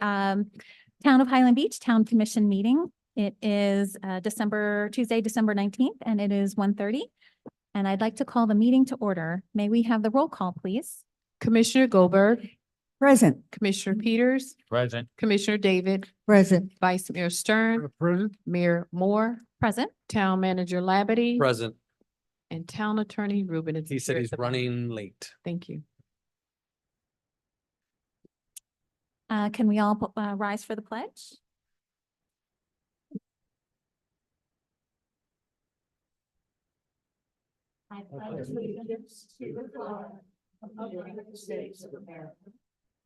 Town of Highland Beach Town Commission meeting. It is Tuesday, December 19th, and it is 1:30. And I'd like to call the meeting to order. May we have the roll call, please? Commissioner Goldberg, Present. Commissioner Peters, Present. Commissioner David, Present. Vice Mayor Stern, Present. Mayor Moore, Present. Town Manager Labadie, Present. and Town Attorney Ruben. is He said here he's at the back. running late. Thank you. Can we all rise for the pledge? I pledge allegiance to the flag of the United States of America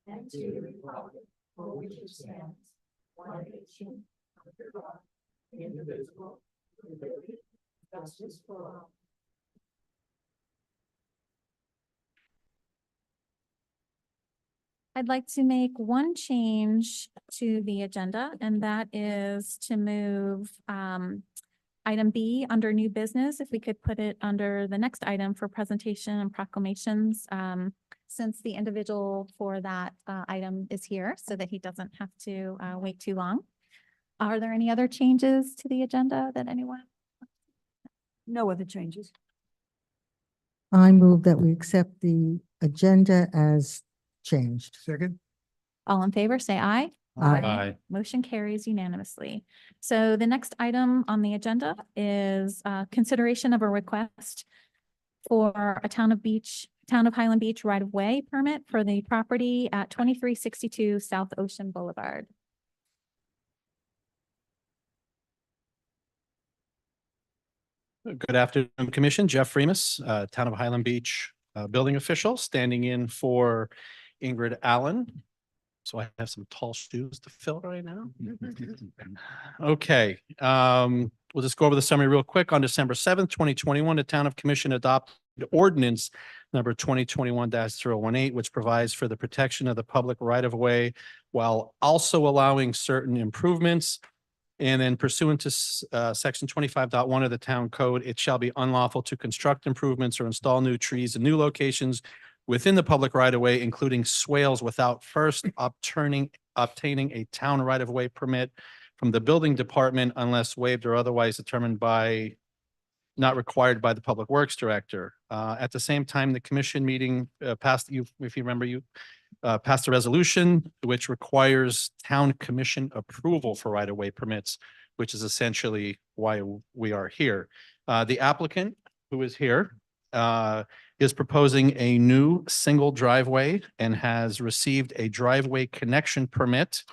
and to the republic for which it stands, one nation, under God, indivisible, with liberty and justice for all. I'd like to make one change to the agenda, and that is to move item B under new business. If we could put it under the next item for presentation and proclamations, since the individual for that item is here, so that he doesn't have to wait too long. Are there any other changes to the agenda that anyone? No other changes. I move that we accept the agenda as changed. Second. All in favor, say aye. Aye. Motion carries unanimously. So the next item on the agenda is consideration of a request for a Town of Highland Beach right-of-way permit for the property at 2362 South Ocean Boulevard. Good afternoon, Commission. Jeff Freemus, Town of Highland Beach building official, standing in for Ingrid Allen. So I have some tall shoes to fill right now. Okay, we'll just go over the summary real quick. On December 7th, 2021, the Town of Commission adopted ordinance number 2021-018, which provides for the protection of the public right-of-way while also allowing certain improvements. And then pursuant to section 25.1 of the town code, it shall be unlawful to construct improvements or install new trees in new locations within the public right-of-way, including swales, without first obtaining a town right-of-way permit from the building department unless waived or otherwise determined by, not required by the Public Works Director. At the same time, the commission meeting passed, if you remember, passed a resolution which requires town commission approval for right-of-way permits, which is essentially why we are here. The applicant, who is here, is proposing a new single driveway and has received a driveway connection permit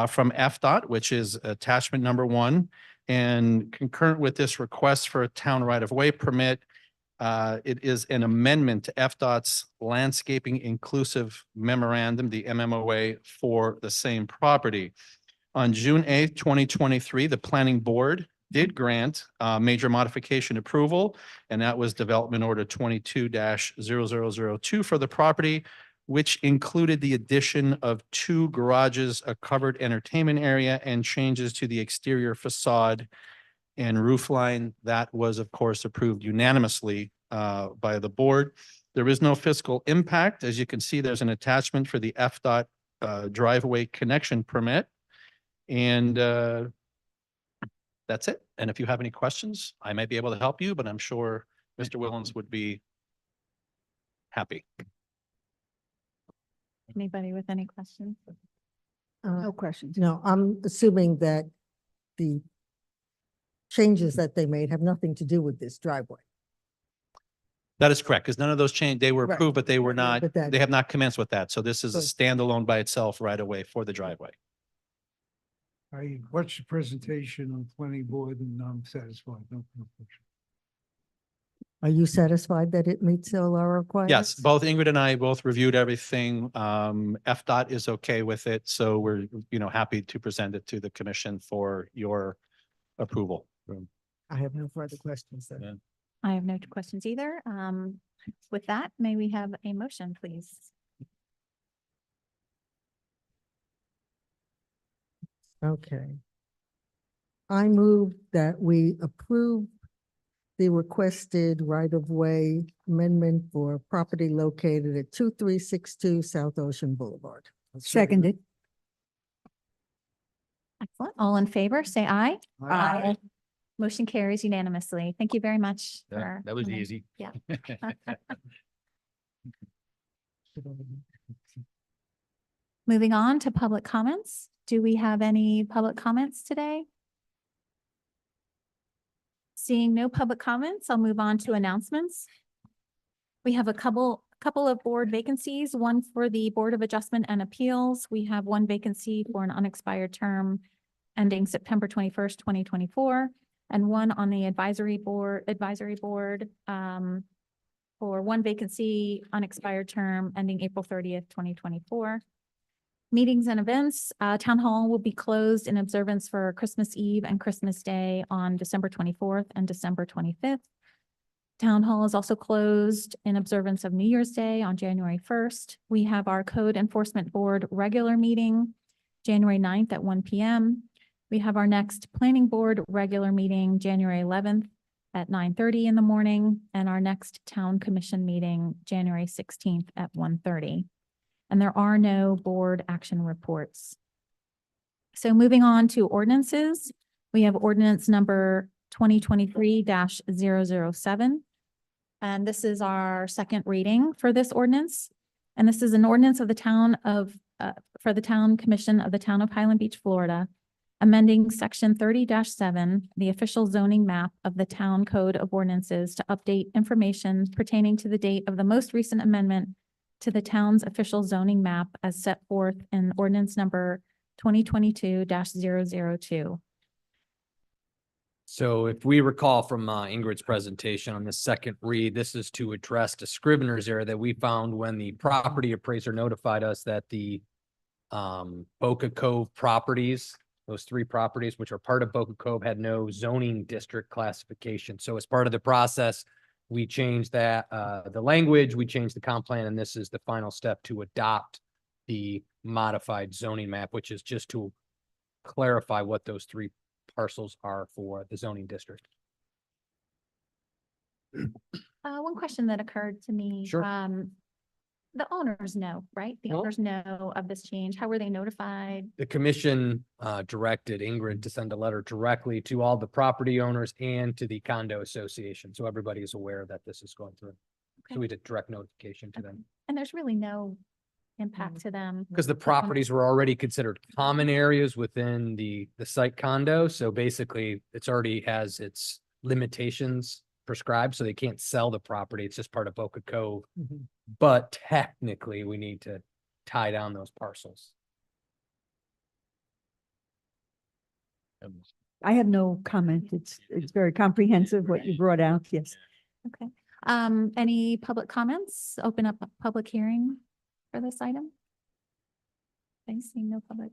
from FDOT, which is attachment number 1. And concurrent with this request for a town right-of-way permit, it is an amendment to FDOT's landscaping inclusive memorandum, the MMOA, for the same property. On June 8th, 2023, the planning board did grant major modification approval, and that was Development Order 22-0002 for the property, which included the addition of 2 garages, a covered entertainment area, and changes to the exterior facade and roof line. That was, of course, approved unanimously by the board. There is no fiscal impact. As you can see, there's an attachment for the FDOT driveway connection permit. And that's it. And if you have any questions, I might be able to help you, but I'm sure Mr. Willens would be happy. Anybody with any questions? No questions. No, I'm assuming that the changes that they made have nothing to do with this driveway. That is correct, because none of those change, they were Right. approved, but they were not, But that- they have not commenced with that. So this is a Good. standalone by itself right away for the driveway. I watched the presentation on planning board and I'm satisfied. No question. Are you satisfied that it meets all our requirements? Yes, both Ingrid and I both reviewed everything. FDOT is okay with it, so we're, happy to present it to the commission for your approval. I have no further questions then. Yeah. I have no questions either. With that, may we have a motion, please? Okay. I move that we approve the requested right-of-way amendment for property located at 2362 South Ocean Boulevard. Seconded. Excellent. All in favor, say aye. Aye. Motion carries unanimously. Thank you very much. for That was coming. easy. Yeah. Moving on to public comments. Do we have any public comments today? Seeing no public comments, I'll move on to announcements. We have a couple of board vacancies, one for the Board of Adjustment and Appeals. We have one vacancy for an unexpired term ending September 21st, 2024, and one on the advisory board, for one vacancy, unexpired term ending April 30th, 2024. Meetings and events, Town Hall will be closed in observance for Christmas Eve and Christmas Day on December 24th and December 25th. Town Hall is also closed in observance of New Year's Day on January 1st. We have our Code Enforcement Board regular meeting, January 9th at 1 p.m. We have our next Planning Board regular meeting, January 11th at 9:30 in the morning, and our next Town Commission meeting, January 16th at 1:30. And there are no board action reports. So moving on to ordinances, we have ordinance number 2023-007. And this is our second reading for this ordinance. And this is an ordinance of the town of, for the Town Commission of the Town of Highland Beach, Florida, amending section 30-7, the official zoning map of the Town Code of Ordinances to update information pertaining to the date of the most recent amendment to the town's official zoning map as set forth in ordinance number 2022-002. So if we recall from Ingrid's presentation on the second read, this is to address the scrivener's error that we found when the property appraiser notified us that the Boca Cove properties, those three properties, which are part of Boca Cove, had no zoning district classification. So as part of the process, we changed that, the language, we changed the comp plan, and this is the final step to adopt the modified zoning map, which is just to clarify what those three parcels are for the zoning district. One question that occurred to me. Sure. The owners know, right? The Well- owners know of this change. How were they notified? The commission directed Ingrid to send a letter directly to all the property owners and to the condo association, so everybody is aware that this is going through. Okay. So we did direct notification to them. And there's really no impact to them. Because the properties were already considered common areas within the site condo, so basically it's already has its limitations prescribed, so they can't sell the property. It's just part of Boca Cove. But technically, we need to tie down those parcels. I have no comment. It's very comprehensive what you brought out. Yes. Okay. Any public comments? Open up a public hearing for this item? Okay, seeing no public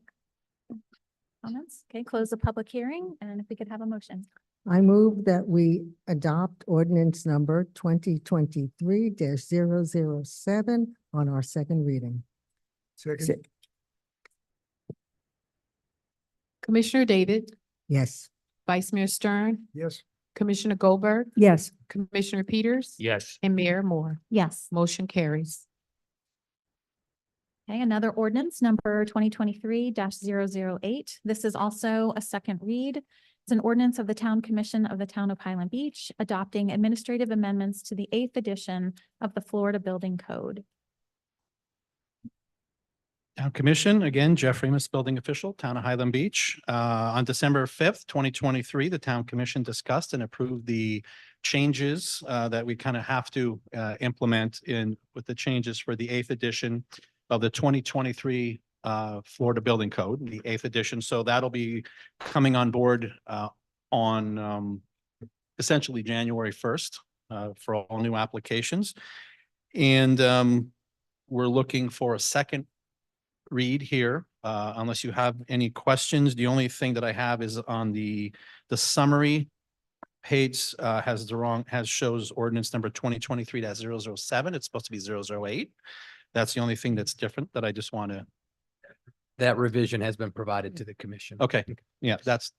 comments. Okay, close the public hearing, and if we could have a motion. I move that we adopt ordinance number 2023-007 on our second reading. Second, Commissioner David, Yes. Vice Mayor Stern, yes. Commissioner Goldberg, Yes. Commissioner Peters. Yes. And Mayor Moore. Yes. Motion carries. Okay, another ordinance number 2023-008. This is also a second read. It's an ordinance of the Town Commission of the Town of Highland Beach, adopting administrative amendments to the 8th edition of the Florida Building Code. Town Commission, again, Jeff Remus, building official, Town of Highland Beach. On December 5th, 2023, the Town Commission discussed and approved the changes that we kind of have to implement with the changes for the 8th edition of the 2023 Florida Building Code, the 8th edition. So that'll be coming on board on essentially January 1st for all new applications. And we're looking for a second read here, unless you have any questions. The only thing that I have is on the summary page shows ordinance number 2023-007. It's supposed to be 008. That's the only thing that's different that I just want to. That revision has been provided to the commission. Okay, yeah, that's.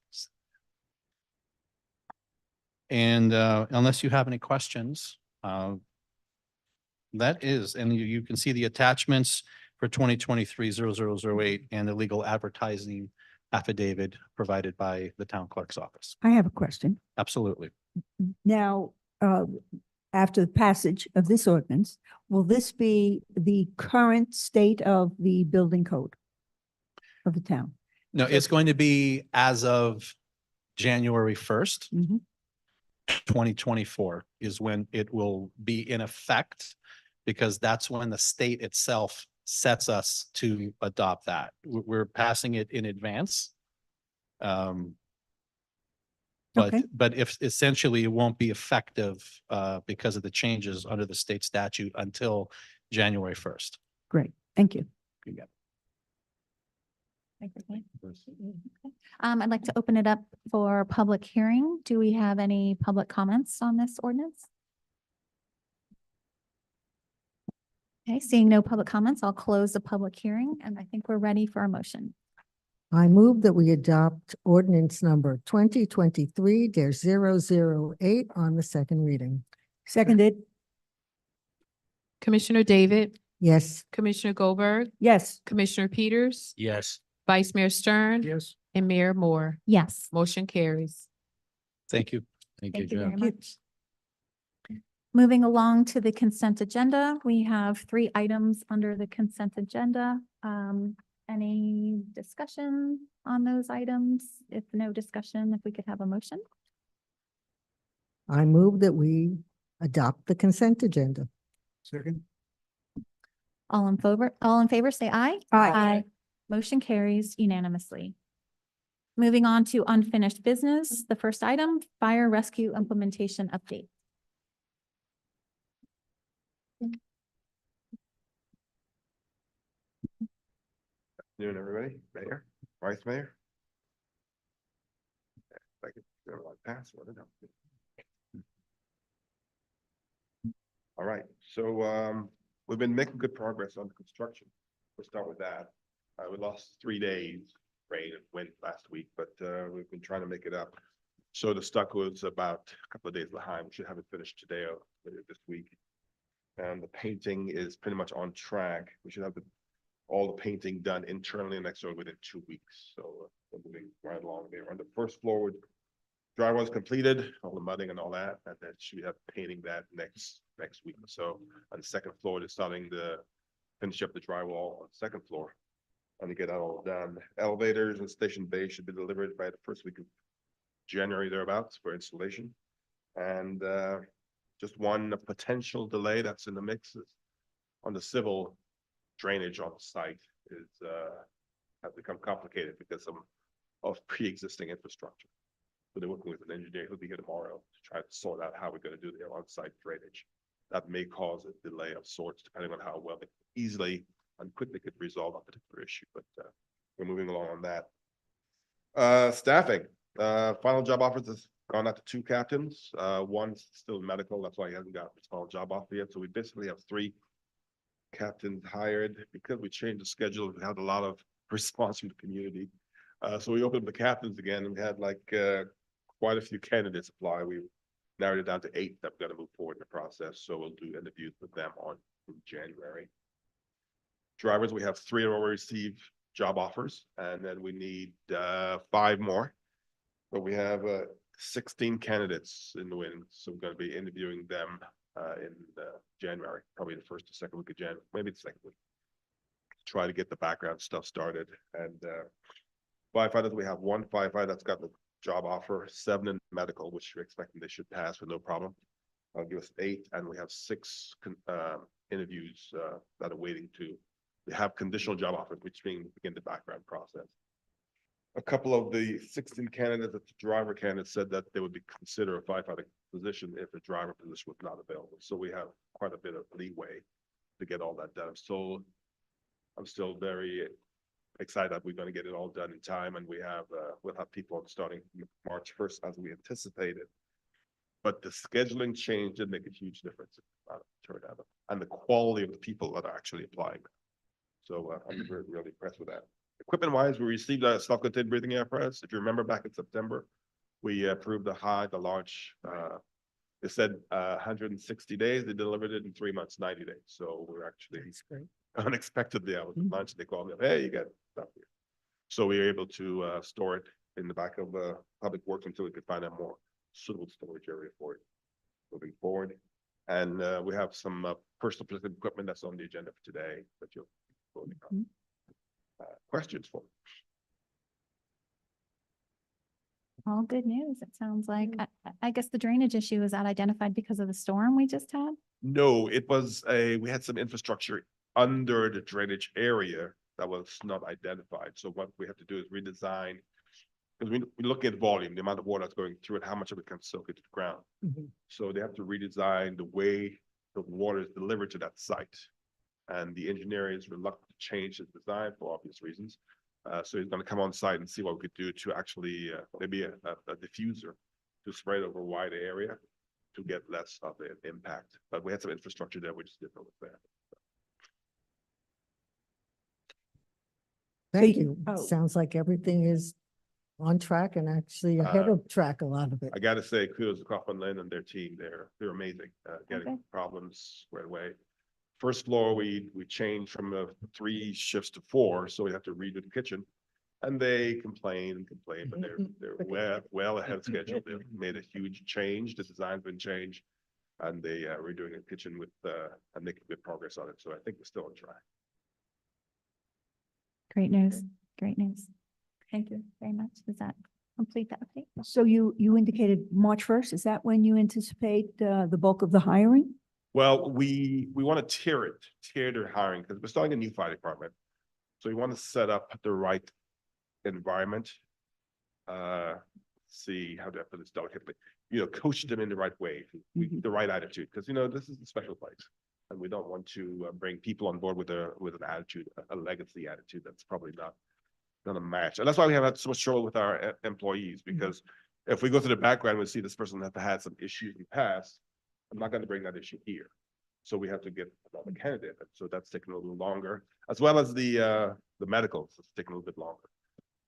And unless you have any questions, that is, and you can see the attachments for 2023-0008 and the legal advertising affidavit provided by the town clerk's office. I have a question. Absolutely. Now, after the passage of this ordinance, will this be the current state of the building code of the town? No, it's going to be as of January 1st, Mhm. 2024 is when it will be in effect, because that's when the state itself sets us to adopt that. We're passing it in advance. Okay. But if essentially it won't be effective because of the changes under the state statute until January 1st. Great, thank you. I'd like to open it up for public hearing. Do we have any public comments on this ordinance? Okay, seeing no public comments, I'll close the public hearing, and I think we're ready for a motion. I move that we adopt ordinance number 2023-008 on the second reading. Seconded, Commissioner David, Yes. Commissioner Goldberg, yes. Commissioner Peters, Yes. Vice Mayor Stern, Yes. and Mayor Moore. Yes. Motion carries. Thank you. Thank Thank you very Jeff. much. Moving along to the consent agenda, we have 3 items under the consent agenda. Any discussion on those items? If no discussion, if we could have a motion? I move that we adopt the consent agenda. Second. All in favor, say aye. Aye. Motion carries unanimously. Moving on to unfinished business, the first item, fire rescue implementation update. Afternoon, everybody. Mayor, Vice Mayor. If I could remember my password. All right, so we've been making good progress on the construction. We'll start with that. We lost 3 days, rain and wind last week, but we've been trying to make it up. So the stucco was about a couple of days behind. We should have it finished today or later this week. And the painting is pretty much on track. We should have all the painting done internally and externally within 2 weeks. So we're moving right along there. On the first floor, drywall is completed, all the mudding and all that, and then we have painting that next week or so. On the second floor, they're starting to finish up the drywall on the second floor and to get that all done. Elevators and station bay should be delivered by the first week of January thereabouts for installation. And just one potential delay that's in the mix is on the civil drainage on the site is has become complicated because of pre-existing infrastructure. So they're working with an engineer who'll be here tomorrow to try to sort out how we're going to do their on-site drainage. That may cause a delay of sorts, depending on how well they easily and quickly could resolve a particular issue, but we're moving along on that. Staffing, final job offers has gone out to 2 captains. One's still in medical, that's why he hasn't got his final job offer yet. So we basically have 3 captains hired because we changed the schedule. We had a lot of response from the community. So we opened up the captains again, and we had like quite a few candidates apply. We narrowed it down to 8 that we're going to move forward in the process. So we'll do interviews with them in January. Drivers, we have 3 that already received job offers, and then we need 5 more. But we have 16 candidates in the wind, so we're going to be interviewing them in January, probably the 1st or 2nd week of January, maybe the 2nd week. Try to get the background stuff started. And firefighters, we have 1 firefighter that's got the job offer, 7 in medical, which we're expecting they should pass with no problem. I'll give us 8, and we have 6 interviews that are waiting to. We have conditional job offers, which means begin the background process. A couple of the 16 candidates, the driver candidates, said that they would consider a firefighter position if the driver position was not available. So we have quite a bit of leeway to get all that done. I'm still very excited that we're going to get it all done in time, and we'll have people starting March 1st as we anticipated. But the scheduling change did make a huge difference and the quality of the people that are actually applying. So I'm really impressed with that. Equipment wise, we received a self-contained breathing apparatus. If you remember back in September, we approved the large, it said 160 days. They delivered it in 3 months, 90 days. So we're actually unexpectedly, I was at lunch, they called me up, hey, you got stuff here. So we were able to store it in the back of Public Works until we could find a more suitable storage area for it moving forward. And we have some personal protective equipment that's on the agenda for today that you'll voting on. Questions for me? All good news. It sounds like, I guess the drainage issue is that identified because of the storm we just had? No, it was we had some infrastructure under the drainage area that was not identified. So what we have to do is redesign. Because we look at volume, the amount of water that's going through it, how much of it can soak into the ground. Mhm. So they have to redesign the way the water is delivered to that site. And the engineer is reluctant to change his design for obvious reasons. So he's gonna come on site and see what we could do to actually, maybe a diffuser to spread over a wider area to get less of the impact. But we had some infrastructure there, we just didn't know what's there. Thank you- you. oh. Sounds like everything is on track and actually ahead of track, a lot of it. I gotta say, kudos to Kaufman Lynn and their team. They're amazing, Okay. getting problems squared away. First floor, we changed from 3 shifts to 4, so we have to redo the kitchen. And they complain, but they're well ahead of schedule. They've made a huge change. The design's been changed. And they redoing the kitchen with and making good progress on it. So I think we're still on track. Great news. Great news. Thank you very much. Does that complete that update? So you indicated March 1st. Is that when you anticipate the bulk of the hiring? Well, we want to tier their hiring because we're starting a new fire department. So we want to set up the right environment. See, how do I put this delicately? Coach them in the right way, the right attitude, because this is a special place. And we don't want to bring people on board with an attitude, a legacy attitude that's probably not gonna match. And that's why we have had so much trouble with our employees, because if we go to the background, we see this person has had some issues in the past. I'm not gonna bring that issue here. So we have to get another candidate. So that's taking a little longer, as well as the medicals, it's taking a little bit longer.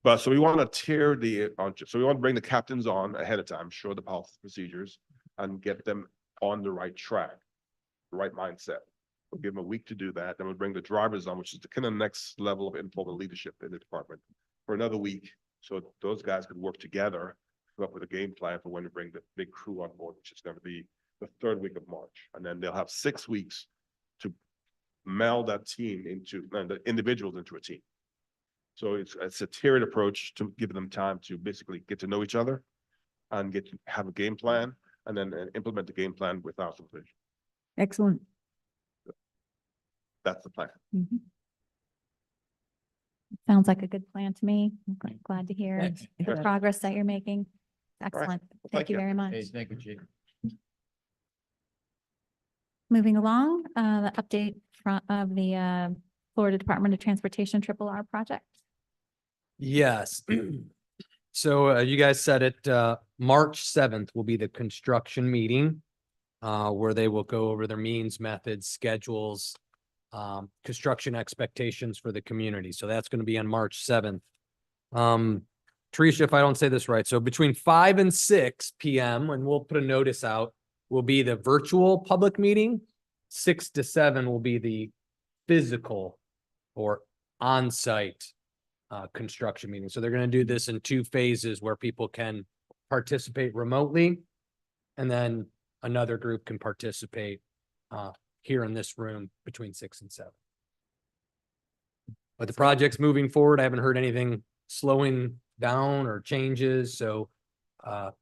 But so we want to so we want to bring the captains on ahead of time, show the policy procedures and get them on the right track, the right mindset. We'll give them a week to do that. Then we'll bring the drivers on, which is the kind of next level of informal leadership in the department for another week. So those guys could work together, come up with a game plan for when to bring the big crew on board, which is going to be the 3rd week of March. And then they'll have 6 weeks to meld that team into the individuals into a team. So it's a tiered approach to give them time to basically get to know each other and have a game plan and then implement the game plan with our supervision. Excellent. That's the plan. Mhm. Sounds like a good plan to me. I'm glad to hear Thanks. the progress that you're making. Excellent. Well, Thank you very much. thank you, Chief. Moving along, the update of the Florida Department of Transportation Triple R project. Yes. So you guys said it, March 7th will be the construction meeting. Where they will go over their means, methods, schedules, construction expectations for the community. So that's going to be on March 7th. Teresa, if I don't say this right, so between 5 and 6 PM, and we'll put a notice out, will be the virtual public meeting. 6 to 7 will be the physical or on-site construction meeting. So they're going to do this in 2 phases where people can participate remotely. And then another group can participate here in this room between 6 and 7. But the project's moving forward. I haven't heard anything slowing down or changes. So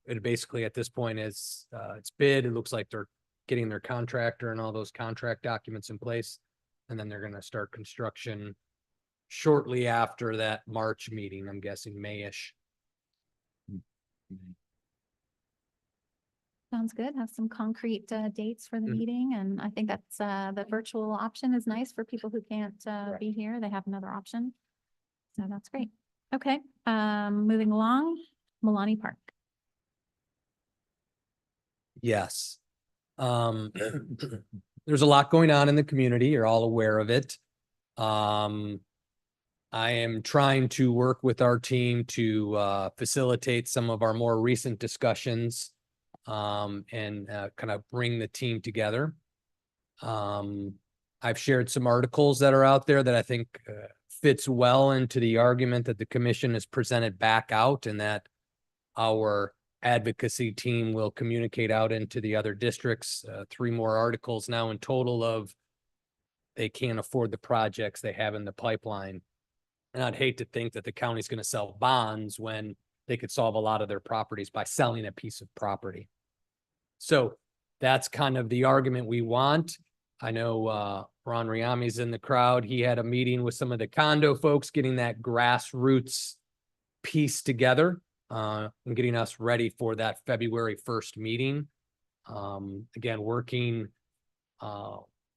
it basically at this point is it's bid. It looks like they're getting their contractor and all those contract documents in place. And then they're going to start construction shortly after that March meeting. I'm guessing May-ish. Sounds good. Have some concrete dates for the Mhm. meeting. And I think that's the virtual option is nice for people who can't be here. They have another option. So that's great. Okay, moving along, Milani Park. Yes. There's a lot going on in the community. You're all aware of it. I am trying to work with our team to facilitate some of our more recent discussions and kind of bring the team together. I've shared some articles that are out there that I think fits well into the argument that the commission has presented back out, and that our advocacy team will communicate out into the other districts. 3 more articles now in total of they can't afford the projects they have in the pipeline. And I'd hate to think that the county's going to sell bonds when they could solve a lot of their properties by selling a piece of property. So that's kind of the argument we want. I know Ron Riami's in the crowd. He had a meeting with some of the condo folks, getting that grassroots piece together, and getting us ready for that February 1st meeting. Again, working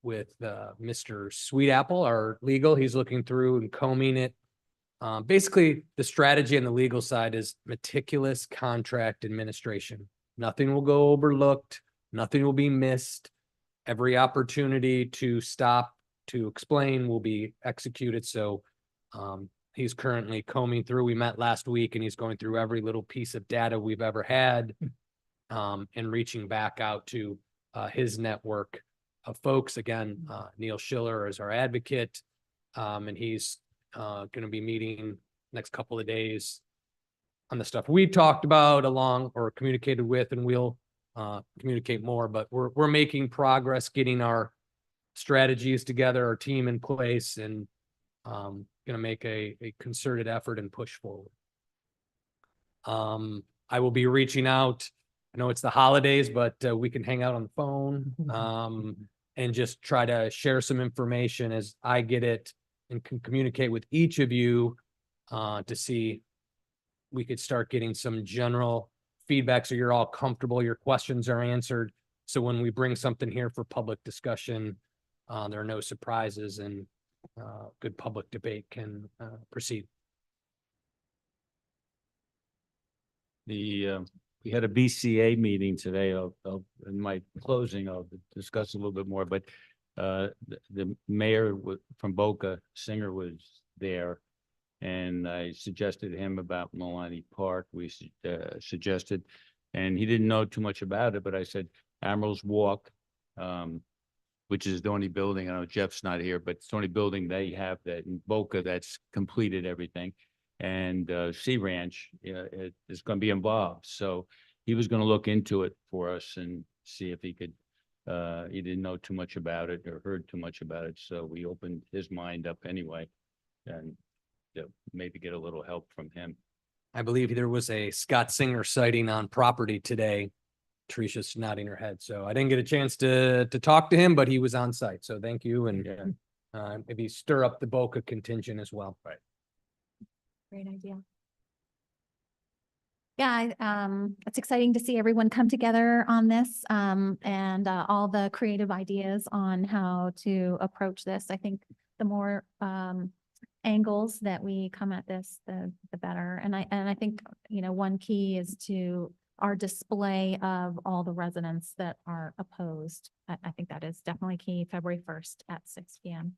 with Mr. Sweetapple, our legal. He's looking through and combing it. Basically, the strategy on the legal side is meticulous contract administration. Nothing will go overlooked. Nothing will be missed. Every opportunity to stop, to explain will be executed. So he's currently combing through. We met last week and he's going through every little piece of data we've ever had, and reaching back out to his network of folks. Again, Neil Schiller is our advocate, and he's going to be meeting next couple of days on the stuff we talked about along or communicated with, and we'll communicate more, but we're making progress getting our strategies together, our team in place, and going to make a concerted effort and push forward. I will be reaching out. I know it's the holidays, but we can hang out on the phone, and just try to share some information as I get it and can communicate with each of you to see we could start getting some general feedback so you're all comfortable, your questions are answered. So when we bring something here for public discussion, there are no surprises, and good public debate can proceed. We had a BCA meeting today. In my closing, I'll discuss a little bit more, but the mayor from Boca, Singer, was there. And I suggested to him about Milani Park. We suggested, and he didn't know too much about it, but I said Admiral's Walk, which is the only building, I know Jeff's not here, but it's the only building they have that in Boca that's completed everything. And Sea Ranch is going to be involved. So he was going to look into it for us and see if he could, he didn't know too much about it or heard too much about it. So we opened his mind up anyway, and maybe get a little help from him. I believe there was a Scott Singer sighting on property today. Teresia's nodding her head. So I didn't get a chance to talk to him, but he was on site. So thank you. And maybe stir up the Boca contingent as well. Right. Great idea. Yeah, it's exciting to see everyone come together on this, and all the creative ideas on how to approach this. I think the more angles that we come at this, the better. And I think, one key is to our display of all the residents that are opposed. I think that is definitely key, February 1st at 6 p.m.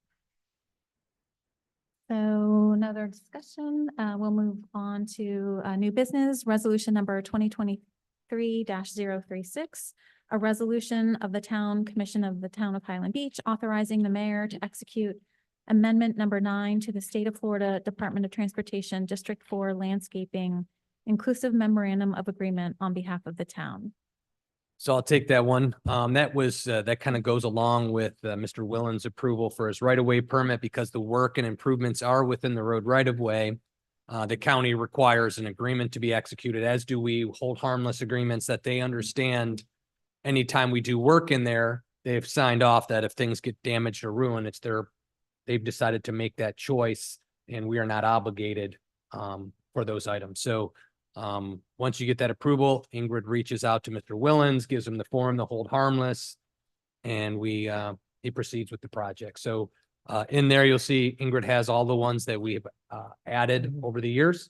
So another discussion, we'll move on to new business, resolution number 2023-036, a resolution of the Town Commission of the Town of Highland Beach authorizing the mayor to execute Amendment number 9 to the State of Florida Department of Transportation District 4 Landscaping Inclusive Memorandum of Agreement on behalf of the town. So I'll take that one. That kind of goes along with Mr. Willen's approval for his right-of-way permit, because the work and improvements are within the road right-of-way. The county requires an agreement to be executed, as do we, hold harmless agreements that they understand. Anytime we do work in there, they've signed off that if things get damaged or ruined, they've decided to make that choice, and we are not obligated for those items. So once you get that approval, Ingrid reaches out to Mr. Willens, gives him the form to hold harmless, and he proceeds with the project. So in there, you'll see Ingrid has all the ones that we've added over the years,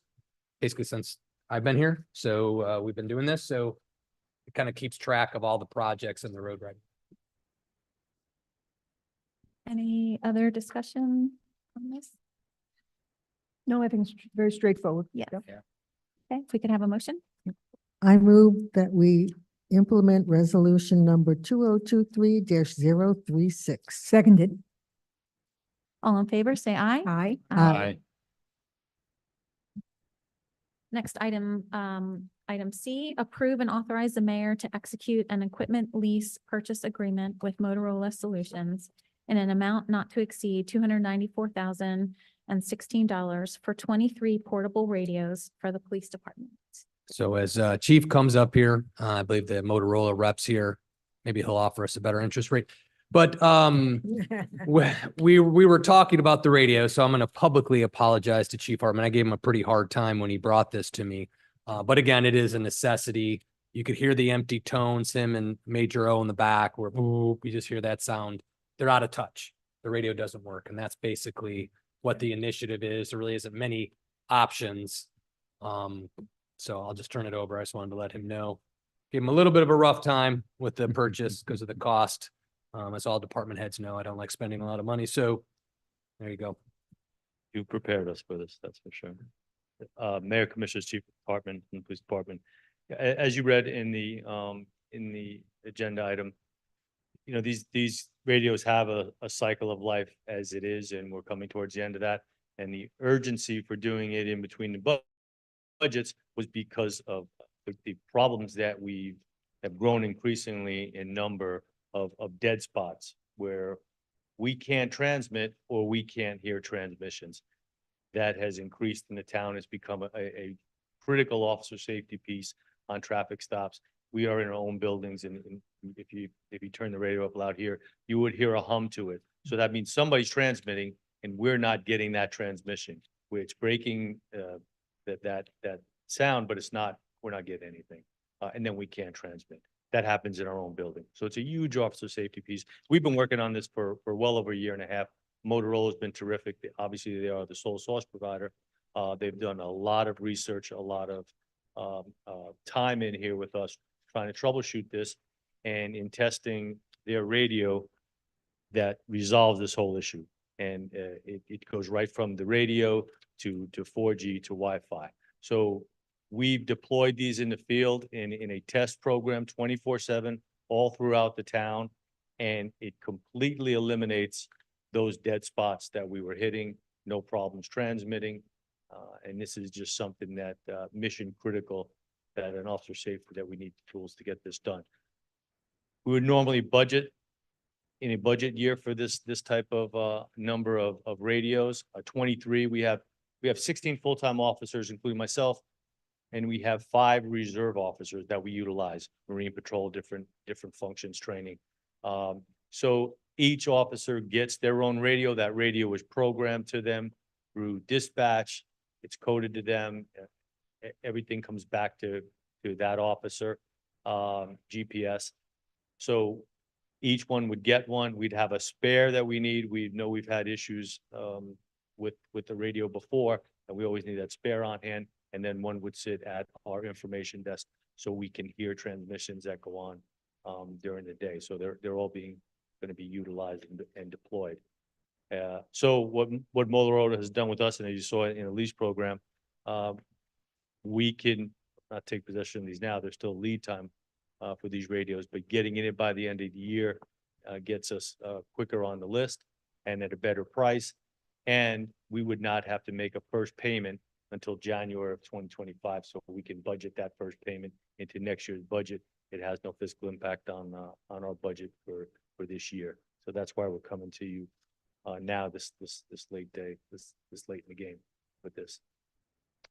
basically since I've been here. So we've been doing this. So it kind of keeps track of all the projects in the road right. Any other discussion on this? No, I think it's very straightforward. Yes. Yep. Okay, if we could have a motion? I move that we implement resolution number 2023-036. Seconded. All in favor, say aye. Aye. Aye. Next item, item C, approve and authorize the mayor to execute an equipment lease purchase agreement with Motorola Solutions in an amount not to exceed $294,016 for 23 portable radios for the police department. So as chief comes up here, I believe the Motorola reps here, maybe he'll offer us a better interest rate. But we were talking about the radio, so I'm going to publicly apologize to Chief Hartman. I gave him a pretty hard time when he brought this to me. But again, it is a necessity. You could hear the empty tones, him and Major O in the back, where boop, you just hear that sound. They're out of touch. The radio doesn't work, and that's basically what the initiative is. There really isn't many options. So I'll just turn it over. I just wanted to let him know. Give him a little bit of a rough time with the purchase because of the cost. As all department heads know, I don't like spending a lot of money. So there you go. You prepared us for this, that's for sure. Mayor, Commissioners, Chief of Department, and Police Department. As you read in the agenda item, you know, these radios have a cycle of life as it is, and we're coming towards the end of that. And the urgency for doing it in between the budgets was because of the problems that we have grown increasingly in number of dead spots where we can't transmit or we can't hear transmissions. That has increased in the town. It's become a critical officer safety piece on traffic stops. We are in our own buildings, and if you turn the radio up loud here, you would hear a hum to it. So that means somebody's transmitting and we're not getting that transmission. It's breaking that sound, but we're not getting anything. And then we can't transmit. That happens in our own building. So it's a huge officer safety piece. We've been working on this for well over a year and a half. Motorola's been terrific. Obviously, they are the sole source provider. They've done a lot of research, a lot of time in here with us trying to troubleshoot this, and in testing their radio that resolves this whole issue. And it goes right from the radio to 4G to Wi-Fi. So we've deployed these in the field in a test program 24/7 all throughout the town, and it completely eliminates those dead spots that we were hitting, no problems transmitting. And this is just something that mission critical, that an officer safety, that we need the tools to get this done. We would normally budget in a budget year for this type of number of radios. 23, we have 16 full-time officers, including myself, and we have 5 reserve officers that we utilize, Marine Patrol, different functions training. So each officer gets their own radio. That radio is programmed to them through dispatch. It's coded to them. Everything comes back to that officer, GPS. So each one would get one. We'd have a spare that we need. We know we've had issues with the radio before, and we always need that spare on hand. And then one would sit at our information desk so we can hear transmissions that go on during the day. So they're all going to be utilized and deployed. So what Motorola has done with us, and as you saw in a lease program, we can not take possession of these now. There's still lead time for these radios, but getting in it by the end of the year gets us quicker on the list and at a better price. And we would not have to make a first payment until January of 2025. So we can budget that first payment into next year's budget. It has no fiscal impact on our budget for this year. So that's why we're coming to you now this late day, this late in the game with this.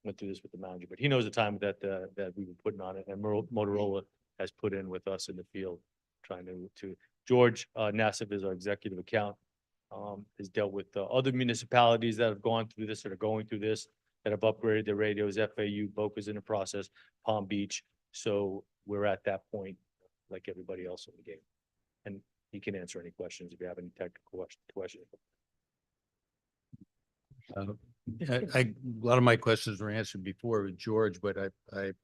Went through this with the manager, but he knows the time that we've been putting on it, and Motorola has put in with us in the field, trying to George Nassif is our executive account, has dealt with other municipalities that have gone through this, that are going through this, that have upgraded their radios. FAU, Boca's in the process, Palm Beach. So we're at that point, like everybody else in the game. And he can answer any questions if you have any technical questions. A lot of my questions were answered before with George, but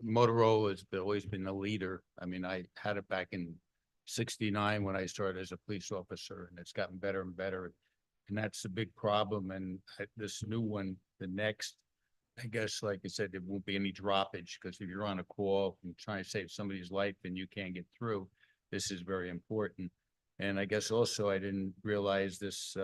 Motorola has always been a leader. I mean, I had it back in '69 when I started as a police officer, and it's gotten better and better. And that's the big problem. And this new one, the next, I guess, like I said, there won't be any droppage, because if you're on a call and trying to save somebody's life and you can't get through, this is very important. And I guess also I didn't realize this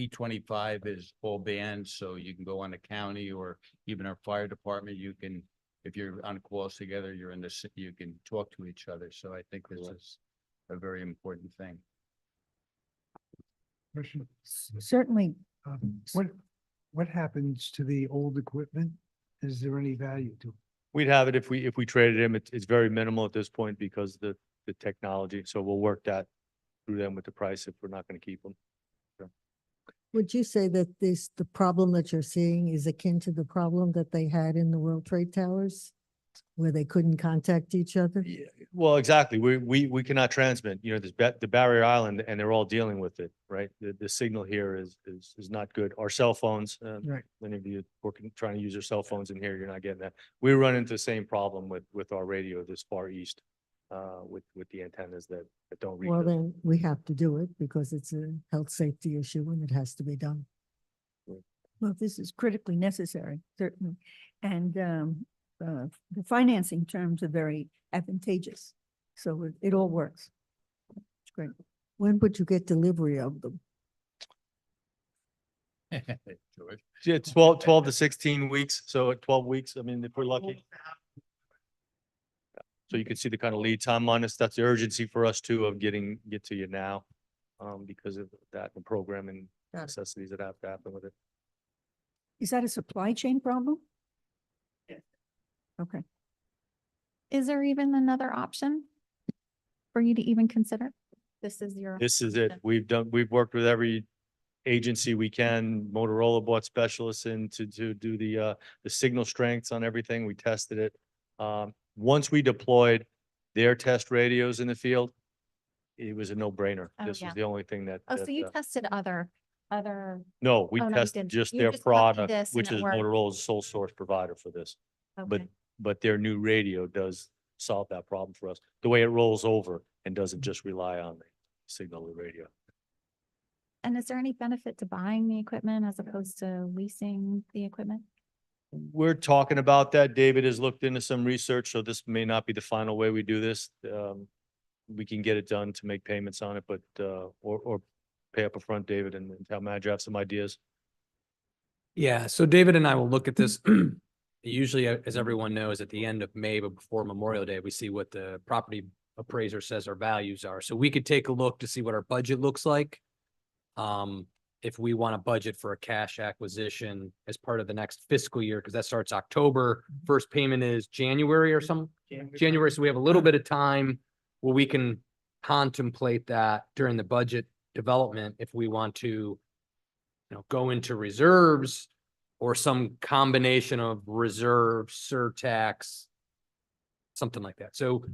P25 is full band, so you can go on the county or even our fire department, you can, if you're on calls together, you're in this, you can talk to each other. So I think this is a very important thing. Question. Certainly, What happens to the old equipment? Is there any value to it? We'd have it if we traded him. It's very minimal at this point because the technology. So we'll work that through them with the price if we're not going to keep them. Would you say that the problem that you're seeing is akin to the problem that they had in the World Trade Towers? Where they couldn't contact each other? Yeah, well, exactly. We cannot transmit, you know, the barrier island and they're all dealing with it, right? The signal here is not good. Our cell phones, Right. many of you working, trying to use your cell phones in here, you're not getting that. We run into the same problem with our radio this far east, with the antennas that don't reach Well, us. then we have to do it because it's a health safety issue and it has to be done. well, this is critically necessary, certainly. And the financing terms are very advantageous. So it all works. It's great. When would you get delivery of them? George? Yeah, 12 to 16 weeks. So at 12 weeks, I mean, if we're lucky. So you can see the kind of lead time on this. That's the urgency for us too of get to you now. Because of that, the program and Got it. necessities that have to happen with it. Is that a supply chain problem? Yes. Okay. Is there even another option for you to even consider? This is your. This is it. We've worked with every agency we can. Motorola bought specialists in to do the signal strengths on everything. We tested it. Once we deployed their test radios in the field, it was a no-brainer. Oh, This yeah. was the only thing that. Oh, so that, you tested other. No, we Oh, no, you tested didn't. just You their just plugged product, this and which it is worked. Motorola's sole source provider for this. Okay. But their new radio does solve that problem for us. The way it rolls over and doesn't just rely on the signal of the radio. And is there any benefit to buying the equipment as opposed to leasing the equipment? We're talking about that. David has looked into some research, so this may not be the final way we do this. We can get it done to make payments on it, but, or pay up a front, David, and tell manager have some ideas. Yeah, so David and I will look at this. Usually, as everyone knows, at the end of May, but before Memorial Day, we see what the property appraiser says our values are. So we could take a look to see what our budget looks like. If we want to budget for a cash acquisition as part of the next fiscal year, because that starts October, first payment is January or some January. So we have a little bit of time where we can contemplate that during the budget development if we want to, go into reserves or some combination of reserve, surtax, something like that. So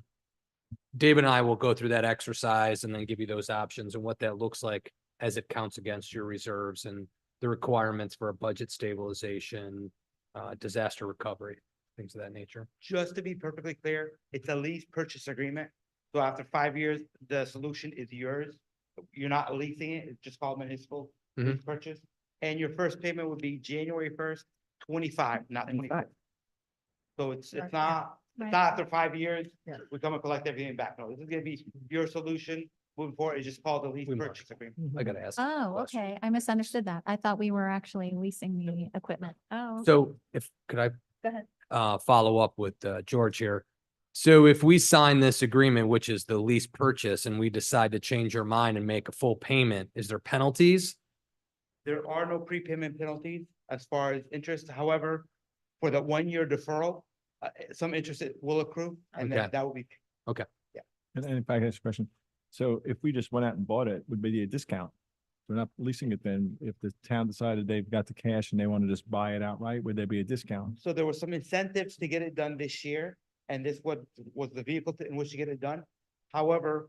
David and I will go through that exercise and then give you those options and what that looks like as it counts against your reserves and the requirements for a budget stabilization, disaster recovery, things of that nature. Just to be perfectly clear, it's a lease purchase agreement. So after 5 years, the solution is yours. You're not leasing it, it's just called municipal lease purchase. And your first payment would be January 1st, 25, not 24. So it's Right. not, Right. it's not after 5 years, Yeah. we come and collect everything back. No, this is gonna be your solution moving forward. It's just called the lease We mark purchase agreement. Mm-hmm. I gotta ask. Oh, question. okay. I misunderstood that. I thought we were actually leasing the equipment. Oh. okay. So could I Go ahead. follow up with George here? So if we sign this agreement, which is the lease purchase, and we decide to change our mind and make a full payment, is there penalties? There are no prepayment penalties as far as interest. However, for the 1-year deferral, some interest will accrue and Okay. that will be. And if I can ask a question, so if we just went out and bought it, would be a discount? We're not leasing it then. If the town decided they've got the cash and they want to just buy it outright, would there be a discount? So there were some incentives to get it done this year, and this was the vehicle in which to get it done. However,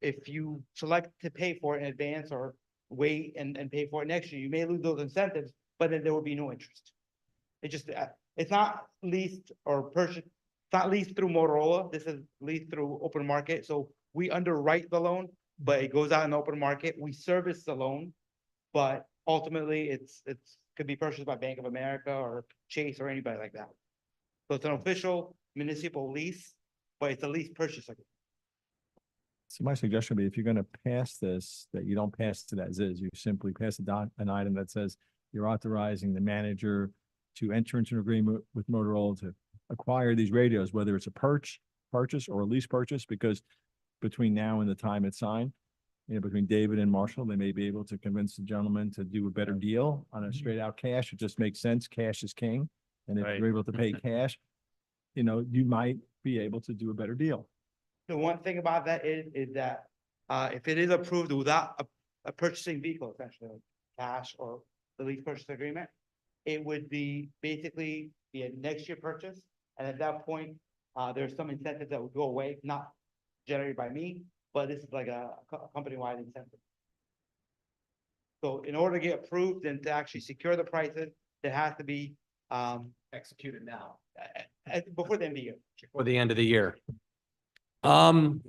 if you select to pay for it in advance or wait and pay for it next year, you may lose those incentives, but then there will be no interest. It just, it's not leased or purchased, it's not leased through Motorola. This is leased through open market. So we underwrite the loan, but it goes out in the open market. We service the loan, but ultimately it's could be purchased by Bank of America or Chase or anybody like that. So it's an official municipal lease, but it's a lease purchase agreement. So my suggestion would be if you're gonna pass this, that you don't pass it as is, you simply pass an item that says you're authorizing the manager to enter into an agreement with Motorola to acquire these radios, whether it's a purchase or a lease purchase, because between now and the time it's signed, between David and Marshall, they may be able to convince the gentleman to do a better deal on a straight out cash. It just makes sense. Cash is king. And if Right. you're able to pay cash, you might be able to do a better deal. The one thing about that is that, if it is approved without a purchasing vehicle, essentially like cash or the lease purchase agreement, it would be basically be a next year purchase. And at that point, there's some incentives that would go away, not generated by me, but this is like a company-wide incentive. So in order to get approved and to actually secure the prices, it has to be, Executed now. before the end of the year. For the end of the year. I mean,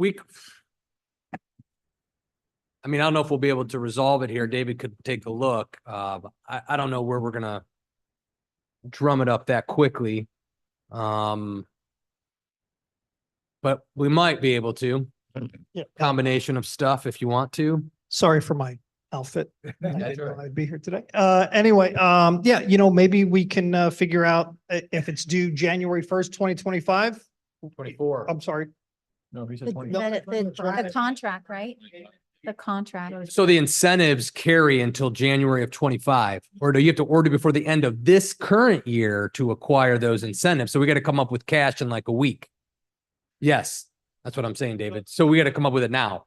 I don't know if we'll be able to resolve it here. David could take a look. I don't know where we're gonna drum it up that quickly. But we might be able to. Yeah. Combination of stuff if you want to. Sorry for my outfit. I didn't know I'd be here today. Anyway, yeah, maybe we can figure out if it's due January 1st, 2025. 24. I'm sorry. No, he The, said 20. the contract, right? The contract. So the incentives carry until January of 25, or do you have to order before the end of this current year to acquire those incentives? So we got to come up with cash in like a week. Yes, that's what I'm saying, David. So we got to come up with it now.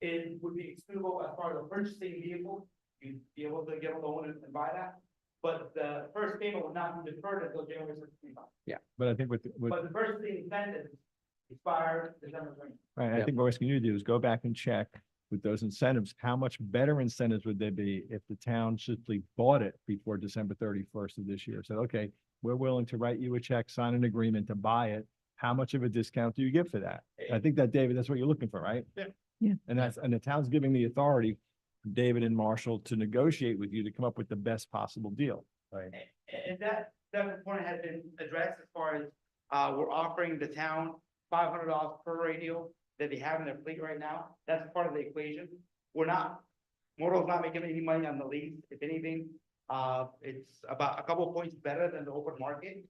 It would be excludable as part of the purchasing vehicle, you'd be able to get a loan and buy that. But the first payment would not be deferred until January 2025. But I think with, But the purchasing incentives expire December 20. right, I Yep. think what we're asking you to do is go back and check with those incentives, how much better incentives would they be if the town simply bought it before December 31st of this year? Said, okay, we're willing to write you a check, sign an agreement to buy it. How much of a discount do you get for that? I think that, David, that's what you're looking for, right? Yeah. Yeah. And the town's giving the authority, David and Marshall, to negotiate with you to come up with the best possible deal. Right. And that point has been addressed as far as, we're offering the town $500 per radio that they have in their fleet right now. That's part of the equation. Motorola's not making any money on the lease. If anything, it's about a couple of points better than the open market.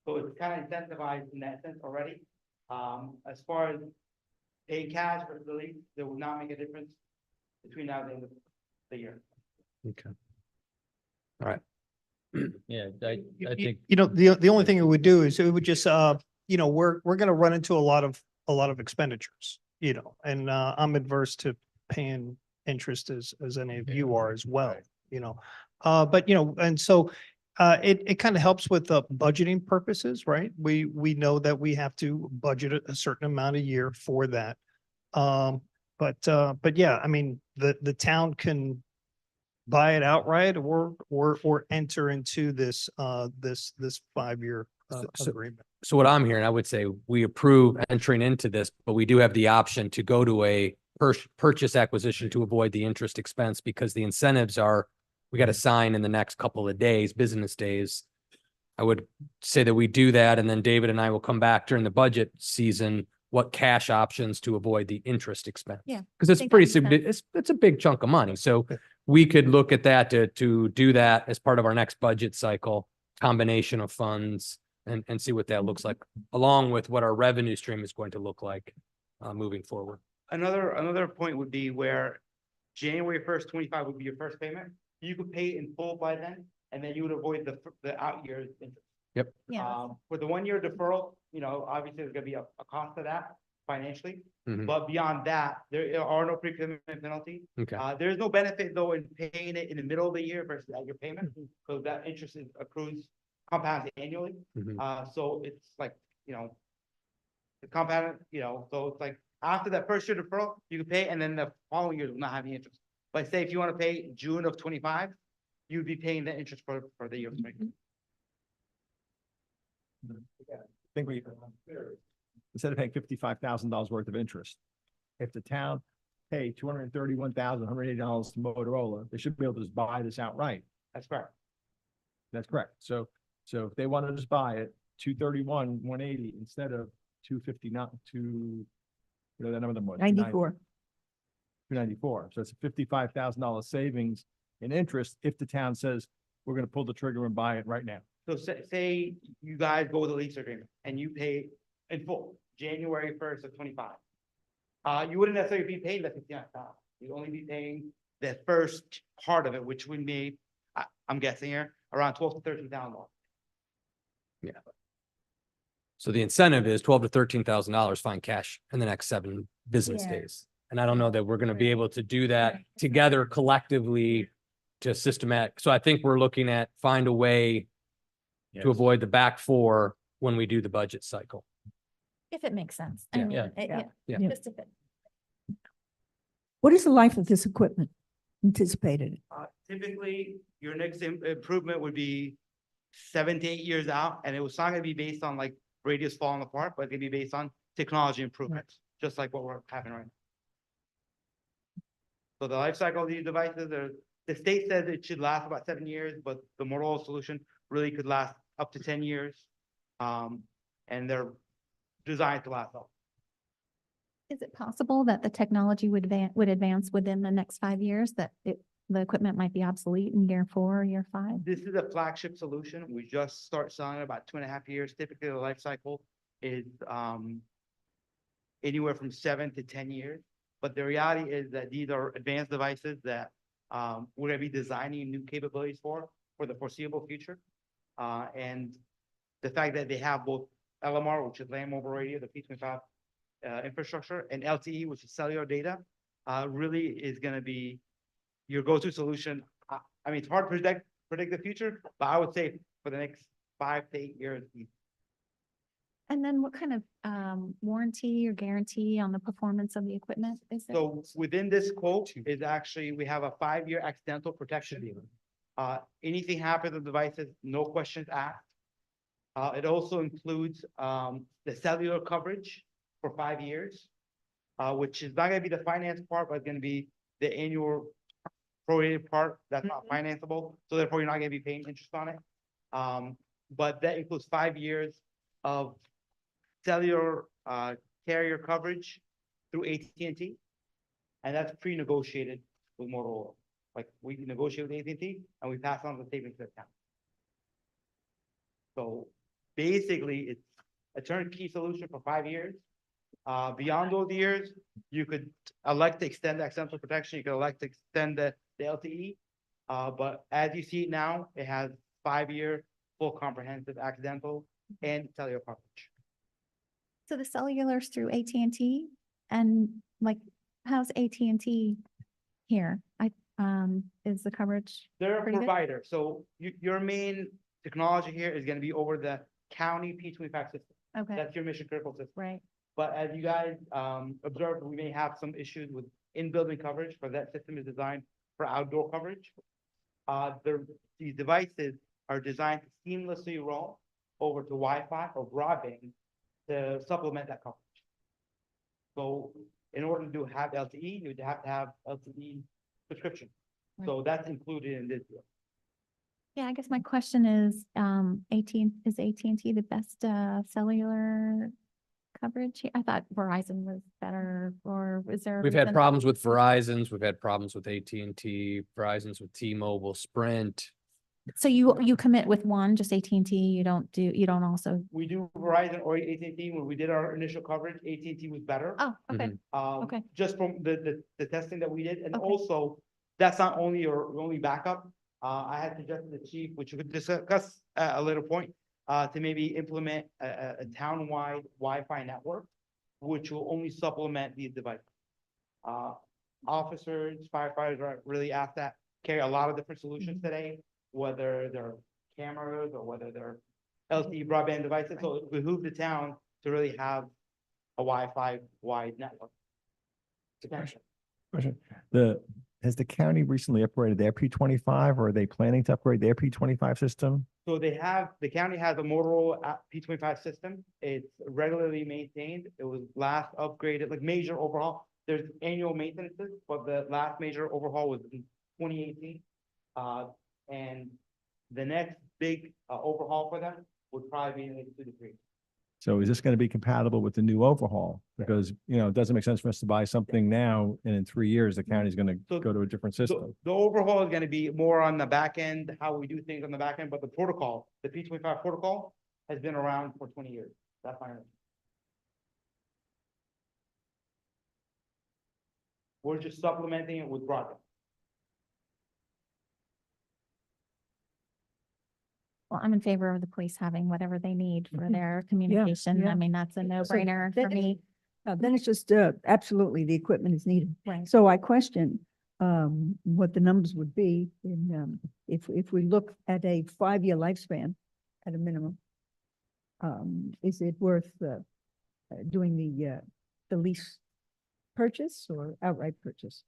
So it's kind of incentivized in that sense already. As far as paying cash for the lease, that will not make a difference between now and the end of the year. Okay. All right. Yeah, I think. The only thing it would do is it would just, we're going to run into a lot of expenditures, and I'm adverse to paying interest as any of you are as well, but and so it kind of helps with the budgeting purposes, right? We know that we have to budget a certain amount a year for that. But yeah, I mean, the town can buy it outright or enter into this 5-year agreement. So what I'm hearing, I would say we approve entering into this, but we do have the option to go to a purchase acquisition to avoid the interest expense because the incentives are, we got to sign in the next couple of days, business days. I would say that we do that, and then David and I will come back during the budget season, what cash options to avoid the interest expense. Yeah, Because it's think pretty, that makes it's a big chunk of money. So we could look at that to do that as part of our next budget cycle, combination of funds and see what that looks like, along with what our revenue stream is going to look like moving forward. Another point would be where January 1st, 25 would be your first payment. You could pay in full by then, and then you would avoid the out years interest. Yep. Yeah. For the 1 year deferral, obviously there's gonna be a cost to that financially, Mhm. but beyond that, there are no prepayment penalties. Okay. There's no benefit though in paying it in the middle of the year versus at your payment, because that interest accrues compounds annually. Mhm. So it's like, the compound, so it's like after that first year deferral, you can pay, and then the following year will not have any interest. But say if you want to pay June of 25, you'd be paying the interest for the year of 20. I think instead of paying $55,000 worth of interest, if the town paid $231,180 to Motorola, they should be able to just buy this outright. That's correct. That's correct. So if they want to just buy it, $231,180 instead of $259, You know, that number was 94. 294. So it's a $55,000 savings in interest if the town says, we're gonna pull the trigger and buy it right now. So say you guys go with a lease agreement and you pay in full, January 1st of 25. You wouldn't necessarily be paying the 59,000. You'd only be paying the first part of it, which would be, I'm guessing here, around 12 to 13,000. So the incentive is $12,000 to $13,000, find cash in the next 7 business Yeah. days. And I don't know that we're gonna be Right. able to do that Right. together collectively to systematic. So I think we're looking at find a way to avoid the back 4 when we do the budget cycle. If it makes sense. Yeah. I mean, Yeah. yeah, Yeah. just if it. What is the life of this equipment anticipated? Typically, your next improvement would be 7 to 8 years out, and it was not gonna be based on like radius falling apart, but it's gonna be based on technology improvements, just like what we're having right now. So the life cycle of these devices the state says it should last about 7 years, but the Motorola solution really could last up to 10 years. And they're designed to last long. Is it possible that the technology would advance within the next 5 years, that the equipment might be obsolete in year 4 or year 5? This is a flagship solution. We just start selling it about 2.5 years. Typically, the life cycle is anywhere from 7 to 10 years. But the reality is that these are advanced devices that we're gonna be designing new capabilities for the foreseeable future. And the fact that they have both LMR, which is land mobile radio, the P25 infrastructure, and LTE, which is cellular data, really is gonna be your go-to solution. I mean, it's hard to predict the future, but I would say for the next 5 to 8 years. And then what kind of warranty or guarantee on the performance of the equipment is there? So within this quote is actually, we have a 5-year accidental protection. Anything happens to the devices, no questions asked. It also includes the cellular coverage for 5 years, which is not gonna be the finance part, but it's gonna be the annual prorated part that's not financeable, so therefore you're not gonna be paying interest on it. But that includes 5 years of cellular carrier coverage through AT&T, and that's pre-negotiated with Motorola. Like, we negotiate with AT&T and we pass on the savings to the town. So basically, it's a turnkey solution for 5 years. Beyond those years, you could elect to extend the accidental protection, you could elect to extend the LTE. But as you see it now, it has 5-year full comprehensive accidental and cellular coverage. So the cellular's through AT&T, and like, how's AT&T here? Is the coverage? They're a pretty good? provider, so your main technology here is gonna be over the county P25 system. Okay, That's your mission critical system. right. But as you guys observed, we may have some issues with in-building coverage, but that system is designed for outdoor coverage. These devices are designed to seamlessly roll over to Wi-Fi or broadband to supplement that coverage. So in order to have LTE, you'd have to have LTE subscription. So that's included in this deal. Yeah, I guess my question is, is AT&T the best cellular coverage? I thought Verizon was better, or is there? a We've had reason- problems with Verizon's, we've had problems with AT&T, Verizon's with T-Mobile, Sprint. So you commit with one, just AT&T, you don't also, We do Verizon or AT&T. When we did our initial coverage, AT&T was better. oh, okay, Mhm. Okay. Just from the testing that we did, and Okay. also, that's not only your only backup. I had suggested to the chief, which we could discuss at a later point, to maybe implement a town-wide Wi-Fi network, which will only supplement these devices. Officers, firefighters are really asked that, carry a lot of different solutions today, whether they're cameras or whether they're LTE broadband devices, so it behooves the town to really have a Wi-Fi wide network. Potential. Question. Has the county recently upgraded their P25 or are they planning to upgrade their P25 system? So the county has a Motorola P25 system. It's regularly maintained. It was last upgraded, like major overhaul. There's annual maintenances, but the last major overhaul was in 2018. And the next big overhaul for them would probably be in like 2 to 3. So is this going to be compatible with the new overhaul? Because, you know, it doesn't make sense for us to buy something now and in 3 years, the county's going to So go to a different system. The overhaul is gonna be more on the back end, how we do things on the back end, but the protocol, the P25 protocol has been around for 20 years. That's fine. We're just supplementing it with broadband. Well, I'm in favor of the police having whatever they need for their communication. yeah. I mean, that's a no-brainer for then- me. Then it's just, absolutely, the equipment is needed. Right. So I question, what the numbers would be in, if we look at a 5-year lifespan at a minimum. Is it worth, doing the lease purchase or outright purchase?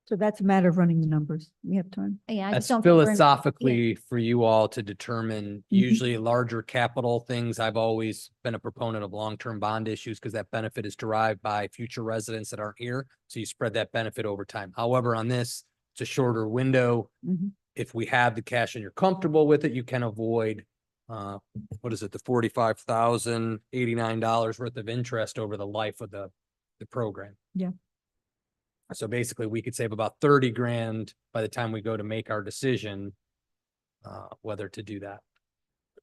So that's a matter of running the numbers. We have time. Yeah, I That's just don't. think we're in- philosophically for you all to determine. Mhm. Usually larger capital things, I've always been a proponent of long-term bond issues because that benefit is derived by future residents that aren't here. So you spread that benefit over time. However, on this, it's a shorter window. Mhm. If we have the cash and you're comfortable with it, you can avoid, what is it, the $45,089 worth of interest over the life of the program. Yeah. So basically, we could save about 30 grand by the time we go to make our decision, whether to do that.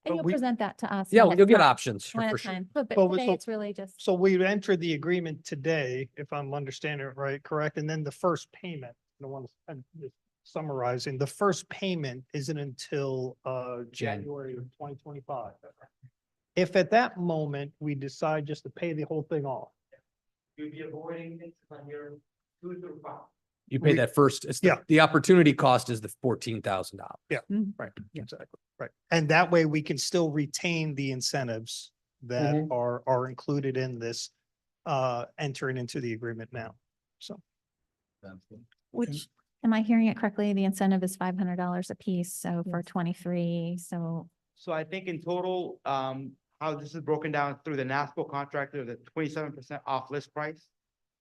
And you'll we- present that to us. Yeah, when you'll it's get time- options when for it's sure. time. But Well, today so- it's really just, So we've entered the agreement today, if I'm understanding it right, correct? And then the first payment, the one, I'm just summarizing, the first payment isn't until, January of 2025. If at that moment, we decide just to pay the whole thing off, You'd be avoiding things on your 2 through 5. You pay We- that first, it's Yeah. the opportunity cost is the $14,000. right, exactly, right. And that way we can still retain the incentives that Mhm. are included in this, entering into the agreement now, so. which, am I hearing it correctly? The incentive is $500 a piece, so for 23, so. So I think in total, how this is broken down through the NASPO contract, there's a 27% off list price.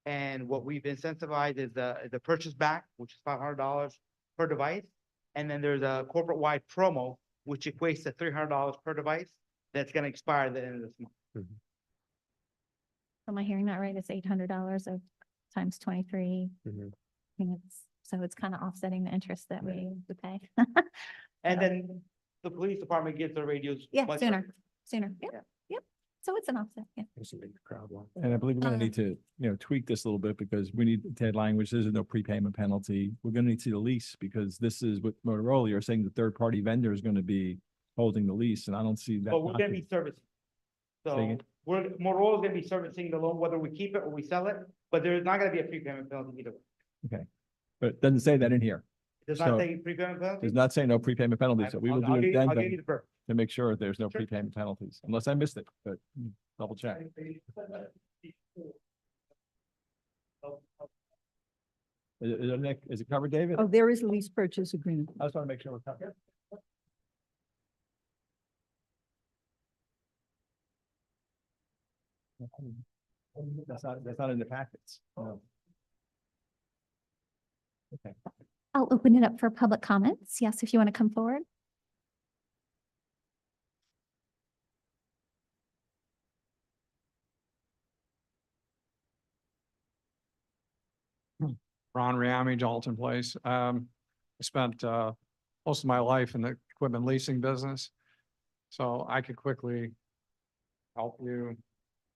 And what we've incentivized is the purchase back, which is $500 per device. And then there's a corporate-wide promo, which equates to $300 per device. That's gonna expire at the end of this month. Am I hearing that right? It's $800 of times 23. Mhm. I think so it's kind of offsetting the interest that we would pay. And then the police department gets their radios. Yeah, much sooner. Yep, yep. So it's an offset, yeah. And I believe we're going to need to, you know, tweak this a little bit because we need to add language. There's no prepayment penalty. We're going to need to see the lease because this is what Motorola, you're saying the third-party vendor is going to be holding the lease, and I don't see that. But we're gonna be servicing. Say So again? Motorola's gonna be servicing the loan, whether we keep it or we sell it, but there's not gonna be a prepayment penalty either. But it doesn't say that in here. Does So, not say prepayment penalty? Does not say no prepayment penalties, so we will do I'll an give you the addendum verb. to make sure there's no Sure. prepayment penalties, unless I missed it, but double check. Is it covered, David? Oh, there is a lease purchase agreement. I just want to make sure we're covered. That's not in the packets. No. Okay. I'll open it up for public comments. Yes, if you want to come forward. Ron Riami, Dalton Place. I spent most of my life in the equipment leasing business. So I could quickly help you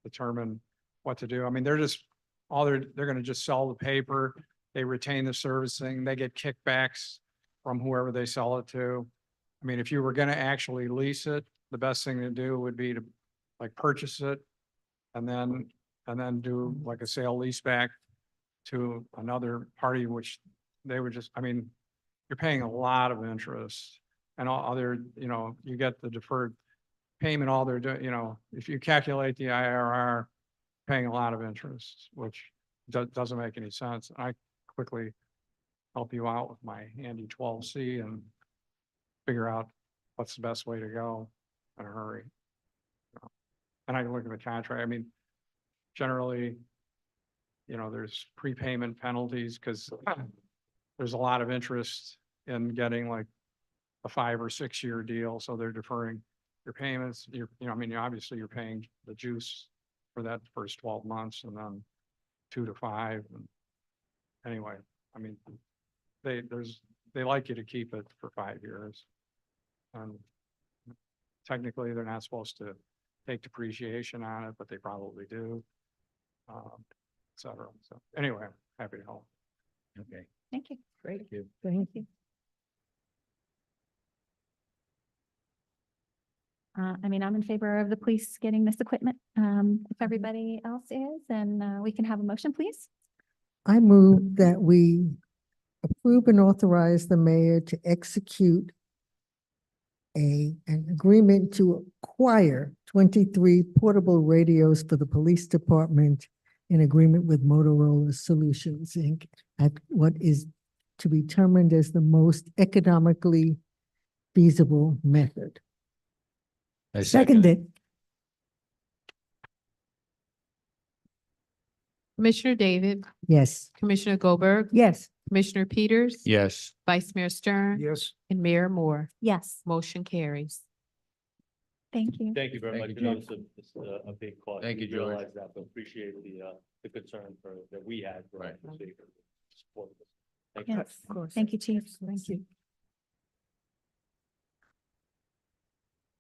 determine what to do. I mean, they're gonna just sell the paper. They retain the servicing, they get kickbacks from whoever they sell it to. I mean, if you were gonna actually lease it, the best thing to do would be to like purchase it and then do like a sale lease back to another party, which they would just, I mean, you're paying a lot of interest and all other, you know, you get the deferred payment, all they're doing, you know, if you calculate the IRR, paying a lot of interest, which doesn't make any sense. I quickly help you out with my handy 12C and figure out what's the best way to go in a hurry. And I can look at the contract. I mean, generally, you know, there's prepayment penalties because there's a lot of interest in getting like a 5 or 6 year deal. So they're deferring your payments, I mean, obviously you're paying the juice for that first 12 months and then 2 to 5. And anyway, I mean, they like you to keep it for 5 years. And technically, they're not supposed to take depreciation on it, but they probably do. Et cetera. So anyway, happy to help. Okay. Thank you. Great. Thank you. Thank you. I mean, I'm in favor of the police getting this equipment. If everybody else is, and we can have a motion, please. I move that we approve and authorize the mayor to execute an agreement to acquire 23 portable radios for the police department in agreement with Motorola Solutions, Inc. at what is to be determined as the most economically feasible method. I second it. Seconded. Commissioner David, Yes. Commissioner Goldberg, Yes. Commissioner Peters. Yes. Vice Mayor Stern. Yes. And Mayor Moore. Yes, Motion carries. thank you. Thank you very Thank much. you, I know it's a big cost. Thank We you, George. realize that, but appreciate the concern that we had. for Right. the sake of support of this. Thank you. Yes, Of course. thank you, Chief. Thank you.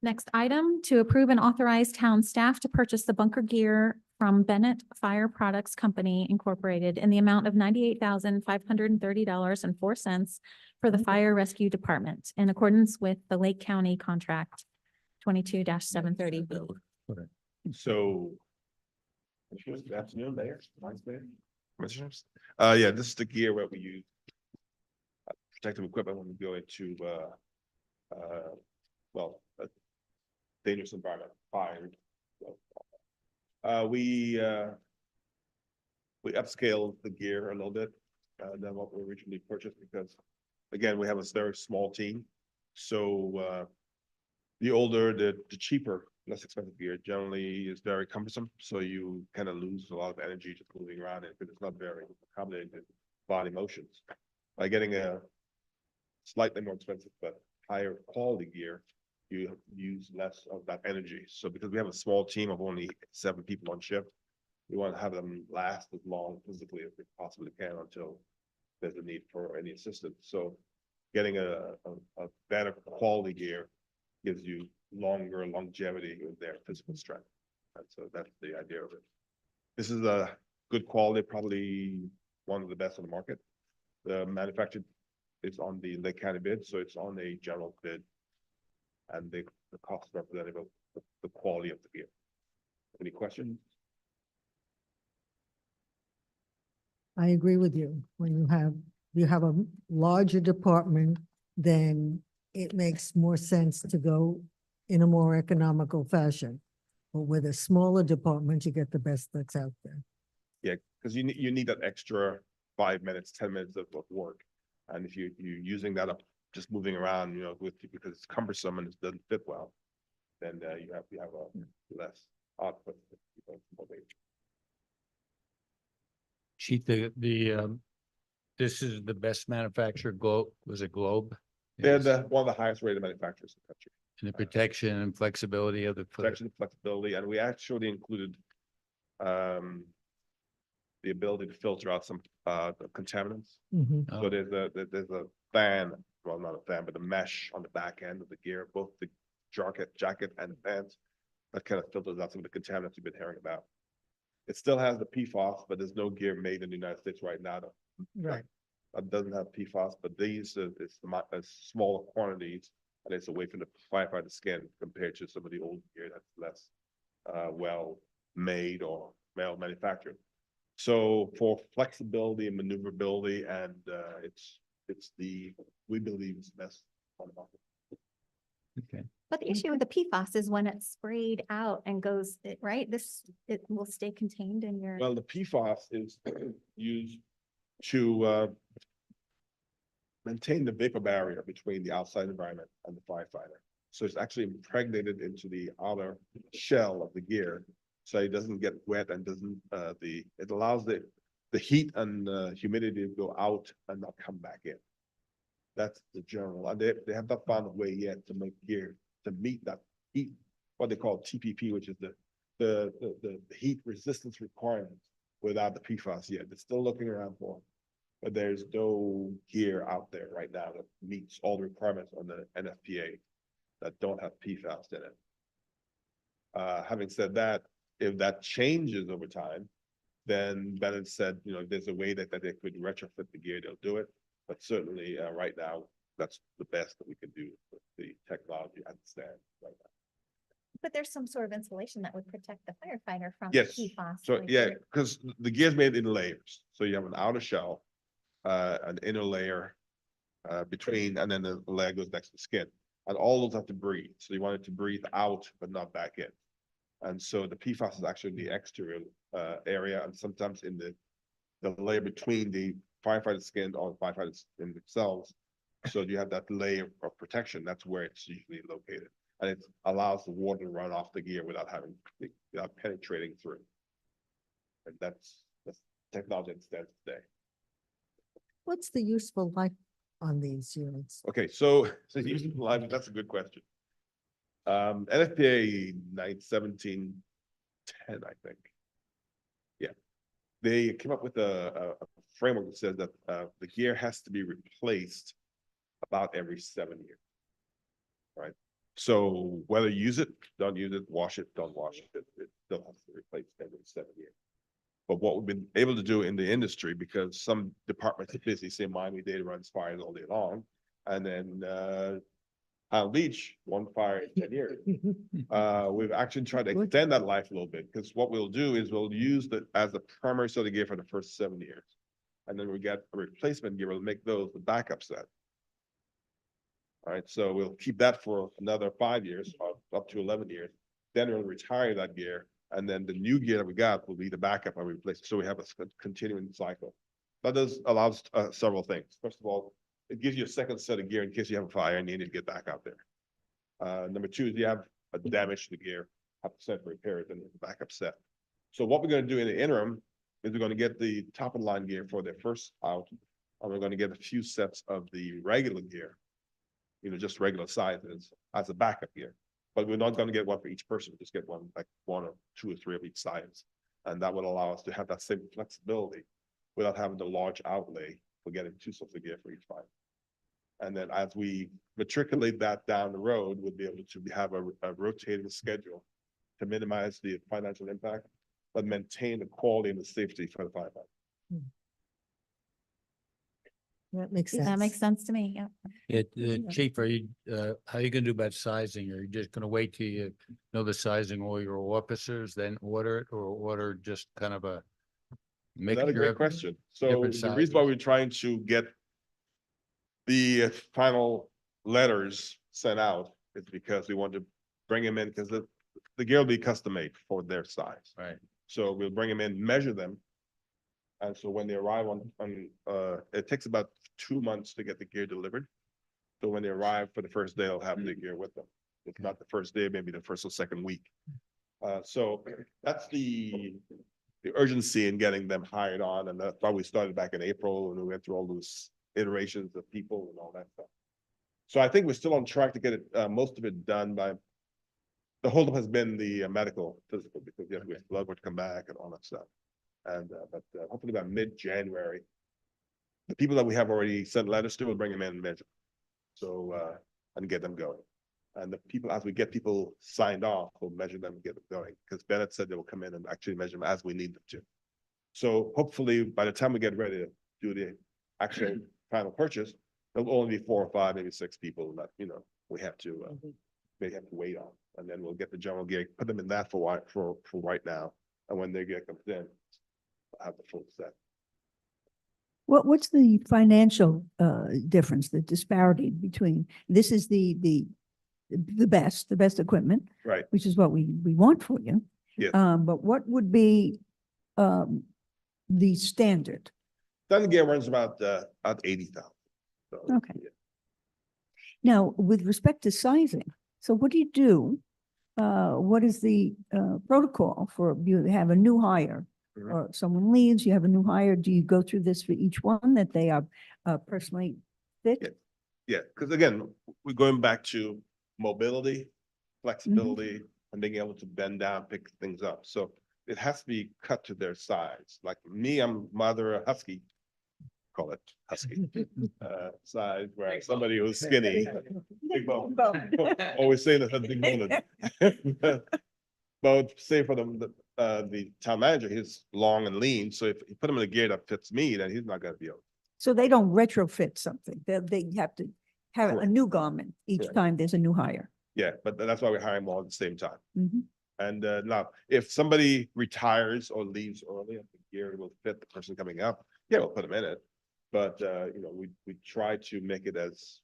Next item, to approve and authorize town staff to purchase the bunker gear from Bennett Fire Products Company Incorporated in the amount of $98,530.04 for the Fire Rescue Department in accordance with the Lake County Contract 22-730. So. Good afternoon, Mayor, Vice Mayor, Commissioners. Yeah, this is the gear that we use. Protective equipment when we go into, well, a dangerous environment, fire. We upscaled the gear a little bit, than what we originally purchased because, again, we have a very small team. So, the older, the cheaper, less expensive gear generally is very cumbersome. So you kind of lose a lot of energy just moving around it because it's not very accommodating to body motions. By getting a slightly more expensive but higher quality gear, you use less of that energy. So because we have a small team of only 7 people on shift, we want to have them last as long physically as we possibly can until there's a need for any assistance. So getting a better quality gear gives you longer longevity with their physical strength. And so that's the idea of it. This is a good quality, probably one of the best on the market. The manufacturer is on the Lake County bid, so it's on a general bid. And the cost representative of the quality of the gear. Any questions? I agree with you. When you have a larger department, then it makes more sense to go in a more economical fashion. But with a smaller department, you get the best that's out there. Yeah, because you need that extra 5 minutes, 10 minutes of work. And if you're using that up, just moving around, because it's cumbersome and it doesn't fit well, then you have a less output. Chief, this is the best manufacturer, was it Globe? They're Yes. one of the highest rated manufacturers in the country. And the protection and flexibility of the. Protection, flexibility, and we actually included the ability to filter out some contaminants. Mhm. So there's a fan, well, not a fan, but a mesh on the back end of the gear, both the jacket and the pants, that kind of filters out some of the contaminants you've been hearing about. It still has the PFAS, but there's no gear made in the United States right now Right. that doesn't have PFAS, but these it's smaller quantities, and it's away from the firefighter skin compared to some of the old gear that's less well made or well manufactured. So for flexibility and maneuverability, and we believe it's the best on the market. Okay. But the issue with the PFAS is when it's sprayed out and goes, right, it will stay contained in your. Well, the PFAS is used to maintain the vapor barrier between the outside environment and the firefighter. So it's actually impregnated into the outer shell of the gear, so it doesn't get wet and doesn't it allows the heat and humidity to go out and not come back in. That's the general, and they have not found a way yet to make gear to meet that heat, what they call TPP, which is the heat resistance requirements without the PFAS yet. They're still looking around for, but there's no gear out there right now that meets all the requirements on the NFPA that don't have PFAS in it. Having said that, if that changes over time, then Bennett said, you know, there's a way that they could retrofit the gear, they'll do it. But certainly, right now, that's the best that we can do with the technology as it stands right now. But there's some sort of insulation that would protect the firefighter from Yes, PFAS. so like yeah, there- because the gear is made in layers. So you have an outer shell, an inner layer between, and then the layer goes next to the skin. And all those have to breathe. So you want it to breathe out, but not back in. And so the PFAS is actually in the exterior area and sometimes in the layer between the firefighter skin or the firefighters in themselves. So you have that layer of protection. That's where it's usually located. And it allows the water to run off the gear without penetrating through. And that's technology that stands today. What's the useful life on these units? Okay, so using live, that's a good question. NFPA 1710, I think. Yeah, they came up with a framework that says that the gear has to be replaced about every 7 years. Right? So whether you use it, don't use it, wash it, don't wash it, it still has to be replaced every 7 years. But what we've been able to do in the industry, because some departments are busy, say Miami-Dade runs fires all day long, and then Palm Beach, one fire in 10 years. We've actually tried to extend that life a little bit, because what we'll do is we'll use that as the primary set of gear for the first 7 years. And then we get a replacement gear, we'll make those the backup set. All right, so we'll keep that for another 5 years, up to 11 years. Then we'll retire that gear. And then the new gear that we got will be the backup and replace. So we have a continuing cycle. That does allows several things. First of all, it gives you a second set of gear in case you have a fire and you need to get back out there. Number two is you have a damage to the gear, have to set repair it, then the backup set. So what we're going to do in the interim is we're going to get the top of the line gear for their first out, and we're going to get a few sets of the regular gear, you know, just regular sizes as a backup gear. But we're not going to get one for each person. We'll just get one, like 1 or 2 or 3 of each size. And that will allow us to have that same flexibility without having the large outlay for getting 2 sets of gear for each fire. And then as we matriculate that down the road, we'll be able to have a rotating schedule to minimize the financial impact, but maintain the quality and the safety for the firefighter. That makes sense. That makes sense to me, yeah. Chief, are you, how are you gonna do about sizing? Are you just gonna wait till you know the sizing of all your officers, then order it, or order just kind of a? That's a great question. So different the reason why sizes. we're trying to get the final letters sent out is because we want to bring them in, because the gear will be custom made for their size. Right. So we'll bring them in, measure them. And so when they arrive it takes about 2 months to get the gear delivered. So when they arrive for the first day, they'll have the gear with them. If not the first day, maybe the first or second week. So that's the urgency in getting them hired on. And that's why we started back in April, and we went through all those iterations of people and all that stuff. So I think we're still on track to get it, most of it done by, the holdup has been the medical physical, because you have to get blood work to come back and all that stuff. And, but hopefully by mid-January, the people that we have already sent letters to, will bring them in and measure. So, and get them going. And the people, as we get people signed off, we'll measure them and get them going, because Bennett said they will come in and actually measure them as we need them to. So hopefully by the time we get ready to do the actual final purchase, there'll only be 4 or 5, maybe 6 people that, you know, we have to, may have to wait on. And then we'll get the general gear, put them in that for right now. And when their gear comes in, we'll have the full set. What's the financial difference, the disparity between, this is the best equipment, Right. which is what we want for you. Yes. But what would be the standard? Then gear runs about 80,000. So, Okay. yeah. Now, with respect to sizing, so what do you do? What is the protocol for, you have a new hire? Mhm. Or someone leaves, you have a new hire, do you go through this for each one that they are personally fit? Yeah. Yeah, because again, we're going back to mobility flexibility and being able to bend down, pick things up. So it has to be cut to their size. Like me, I'm mother husky, call it husky, size, where somebody who's skinny. Big bone. Always saying that, big bone. But say for the town manager, he's long and lean, so if you put him in a gear that fits me, then he's not gonna be able. So they don't retrofit something. They have to have a Correct. new garment each Correct. time there's a new hire. Yeah, but that's why we hire them all at the same time. Mhm. And now, if somebody retires or leaves early, the gear will fit the person coming up, yeah, we'll put them in it. But we try to make it as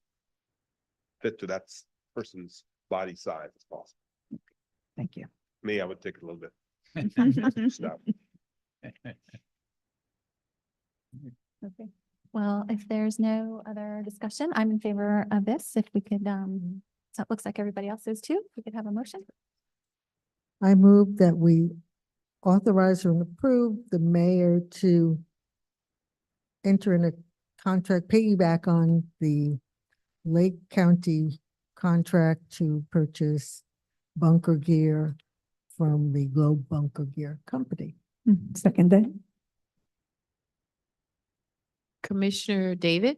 fit to that person's body size as possible. Thank you. Me, I would take a little bit. Stop. Okay. Well, if there's no other discussion, I'm in favor of this. If we could, so it looks like everybody else is too. If we could have a motion. I move that we authorize and approve the mayor to enter in a contract, piggyback on the Lake County contract to purchase bunker gear from the Globe Bunker Gear Company. Second day. Commissioner David,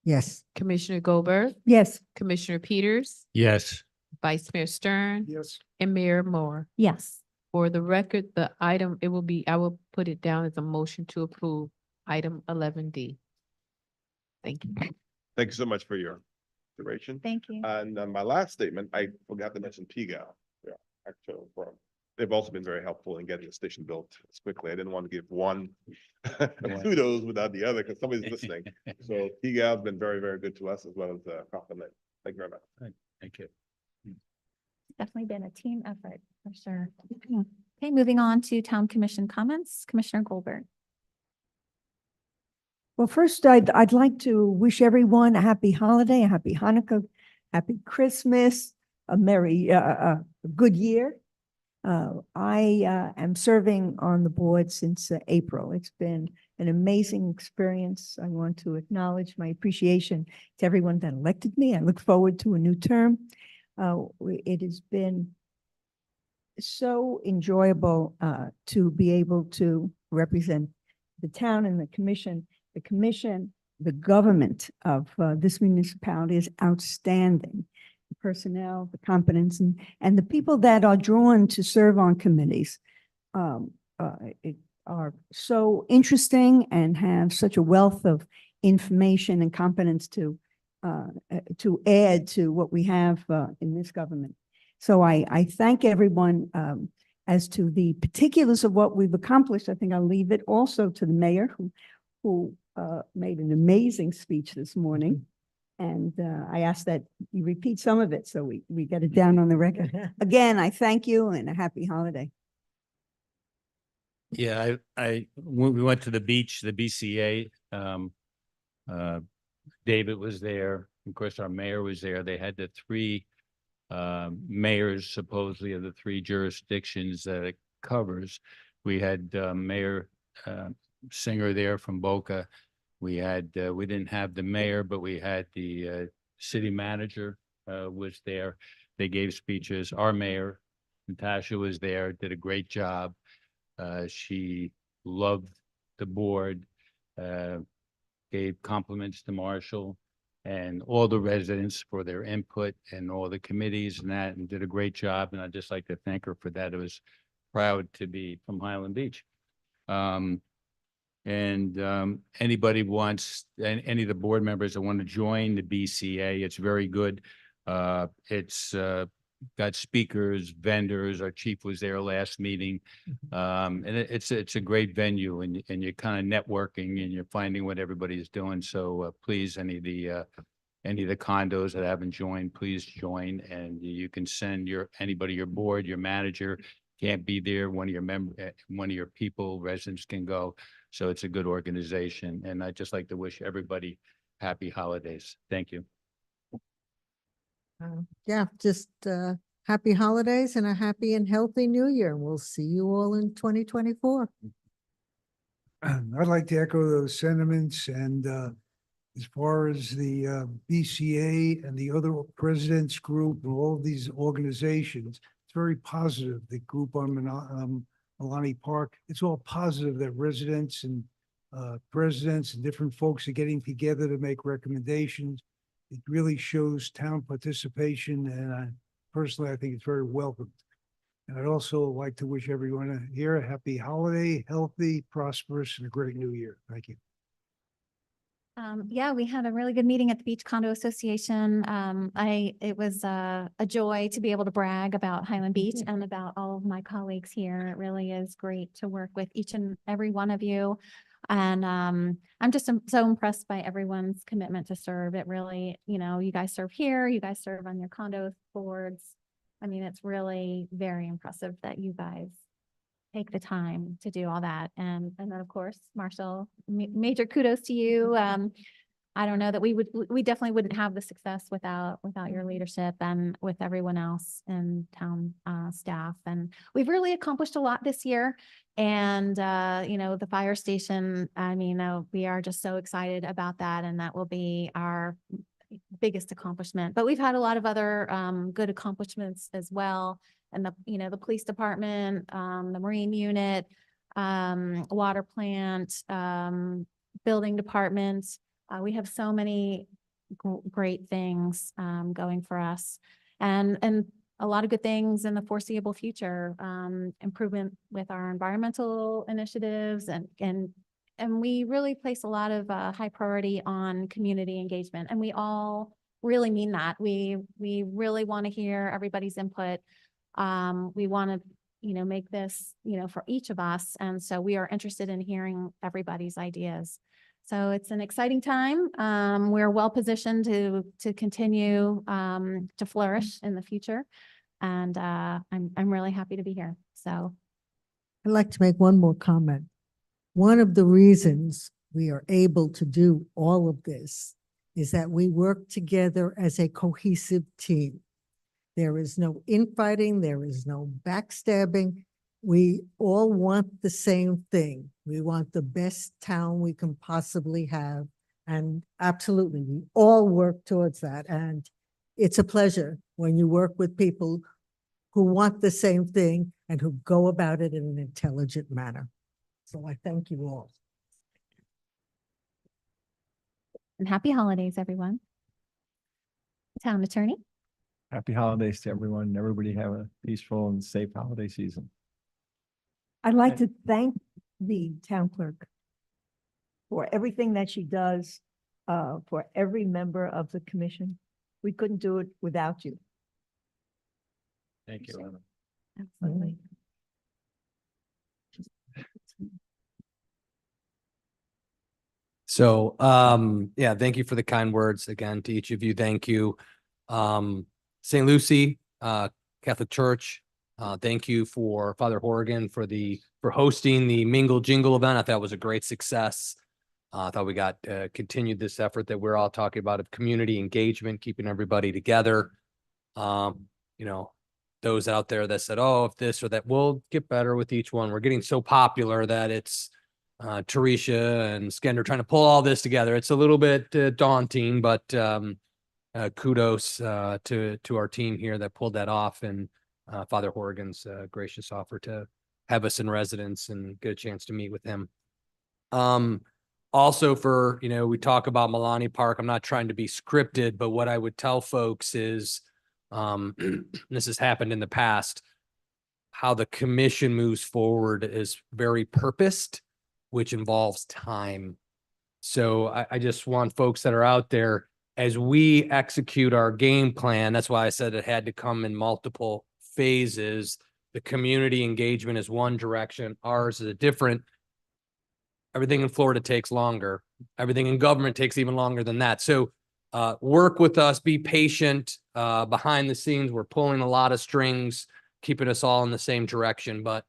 Yes. Commissioner Goldberg, Yes. Commissioner Peters, Yes. Vice Mayor Stern, Yes. and Mayor Moore. Yes. For the record, the item, it will be, I will put it down as a motion to approve item 11D. Thank you. Thank you so much for your duration. Thank you. And my last statement, I forgot to mention PGAL. Yeah, actual firm. They've also been very helpful in getting the station built as quickly. I didn't want to give one kudos without the other because somebody's listening. So PGAL's been very, very good to us as well as compliment. Thank you very much. Thank you. Definitely been a team effort for sure. Okay, moving on to town commission comments. Commissioner Goldberg. Well, first, I'd like to wish everyone a happy holiday, a happy Hanukkah, happy Christmas, a merry, good year. I am serving on the board since April. It's been an amazing experience. I want to acknowledge my appreciation to everyone that elected me. I look forward to a new term. It has been so enjoyable to be able to represent the town and the commission. The commission, the government of this municipality is outstanding. The personnel, the competence, and the people that are drawn to serve on committees are so interesting and have such a wealth of information and competence to add to what we have in this government. So I thank everyone. As to the particulars of what we've accomplished, I think I'll leave it also to the mayor who made an amazing speech this morning. And I ask that you repeat some of it so we get it down on the record. Again, I thank you and a happy holiday. Yeah, when we went to the beach, the BCA, David was there. Of course, our mayor was there. They had the three mayors supposedly of the three jurisdictions that it covers. We had Mayor Singer there from Boca. We didn't have the mayor, but we had the city manager was there. They gave speeches. Our mayor, Natasha, was there, did a great job. She loved the board, gave compliments to Marshall and all the residents for their input and all the committees and that, and did a great job. And I'd just like to thank her for that. I was proud to be from Highland Beach. Anybody wants, any of the board members that want to join the BCA, it's very good. It's got speakers, vendors. Our chief was there last meeting. And it's a great venue and you're kind of networking and you're finding what everybody's doing. So please, any of the condos that haven't joined, please join. And you can send anybody, your board, your manager can't be there. One of your people, residents can go. So it's a good organization. And I'd just like to wish everybody happy holidays. Thank you. Yeah, just happy holidays and a happy and healthy new year. We'll see you all in 2024. I'd like to echo those sentiments and as far as the BCA and the other presidents group and all these organizations, it's very positive. The group on Malani Park, it's all positive that residents and presidents and different folks are getting together to make recommendations. It really shows town participation, and personally, I think it's very welcomed. And I'd also like to wish everyone here a happy holiday, healthy, prosperous, and a great new year. Thank you. Yeah, we had a really good meeting at the Beach Condo Association. It was a joy to be able to brag about Highland Beach and about all of my colleagues here. It really is great to work with each and every one of you. And I'm just so impressed by everyone's commitment to serve. It really, you guys serve here, you guys serve on your condo boards. I mean, it's really very impressive that you guys take the time to do all that. And then, of course, Marshall, major kudos to you. I don't know that we definitely wouldn't have the success without your leadership and with everyone else in town staff. And we've really accomplished a lot this year. And, the fire station, I mean, we are just so excited about that. And that will be our biggest accomplishment. But we've had a lot of other good accomplishments as well. And the police department, the Marine unit, water plant, building department. We have so many great things going for us, and a lot of good things in the foreseeable future. Improvement with our environmental initiatives, and we really place a lot of high priority on community engagement, and we all really mean that. We really want to hear everybody's input. We want to, make this, for each of us. And so we are interested in hearing everybody's ideas. So it's an exciting time. We're well positioned to continue to flourish in the future. And I'm really happy to be here. So I'd like to make one more comment. One of the reasons we are able to do all of this is that we work together as a cohesive team. There is no infighting, there is no backstabbing. We all want the same thing. We want the best town we can possibly have. And absolutely, we all work towards that. And it's a pleasure when you work with people who want the same thing and who go about it in an intelligent manner. So I thank you all. and happy holidays, everyone. Town attorney. Happy holidays to everyone. Everybody have a peaceful and safe holiday season. I'd like to thank the town clerk for everything that she does, for every member of the commission. We couldn't do it without you. Thank you, Anna. Absolutely. So, yeah, thank you for the kind words again to each of you. Thank you. St. Lucie, Catholic Church, thank you for Father Horrigan for hosting the Mingle Jingle event. I thought it was a great success. I thought we got continued this effort that we're all talking about of community engagement, keeping everybody together. Those out there that said, oh, if this or that, we'll get better with each one. We're getting so popular that it's Teresia and Skender trying to pull all this together. It's a little bit daunting, but kudos to our team here that pulled that off, and Father Horrigan's gracious offer to have us in residence and get a chance to meet with him. Also for, we talk about Malani Park. I'm not trying to be scripted, but what I would tell folks is, this has happened in the past, how the commission moves forward is very purposed, which involves time. So I just want folks that are out there, as we execute our game plan, that's why I said it had to come in multiple phases. The community engagement is one direction. Ours is a different. Everything in Florida takes longer. Everything in government takes even longer than that. So work with us, be patient. Behind the scenes, we're pulling a lot of strings, keeping us all in the same direction, but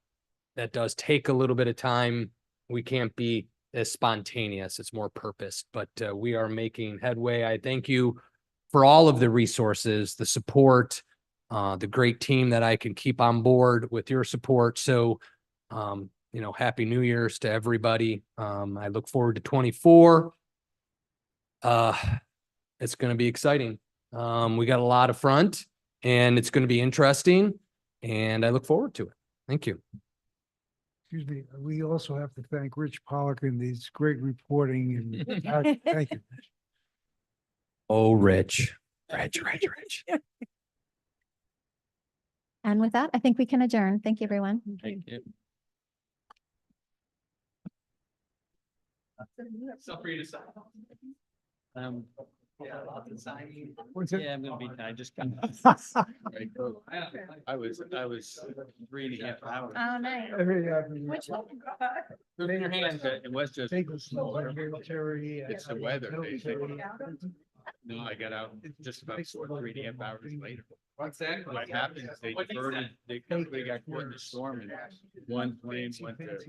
that does take a little bit of time. We can't be as spontaneous. It's more purposed, but we are making headway. I thank you for all of the resources, the support, the great team that I can keep on board with your support. So, Happy New Year's to everybody. I look forward to 24. It's gonna be exciting. We got a lot of front and it's gonna be interesting and I look forward to it. Thank you. Excuse me, we also have to thank Rich Pollock and his great reporting and thank you. Oh, Rich. Rich. And with that, I think we can adjourn. Thank you, everyone. Thank you. Feel free to sign. Yeah, What's it? I'm gonna be, I just got. I was 3.5 hours. Oh, nice. Which one? Put it in your hands. It was just. Take a slow military. It's the weather, military. No, I got out just about 3.5 hours later. What's that? What happened is they diverted, they got caught in the storm and one plane went to.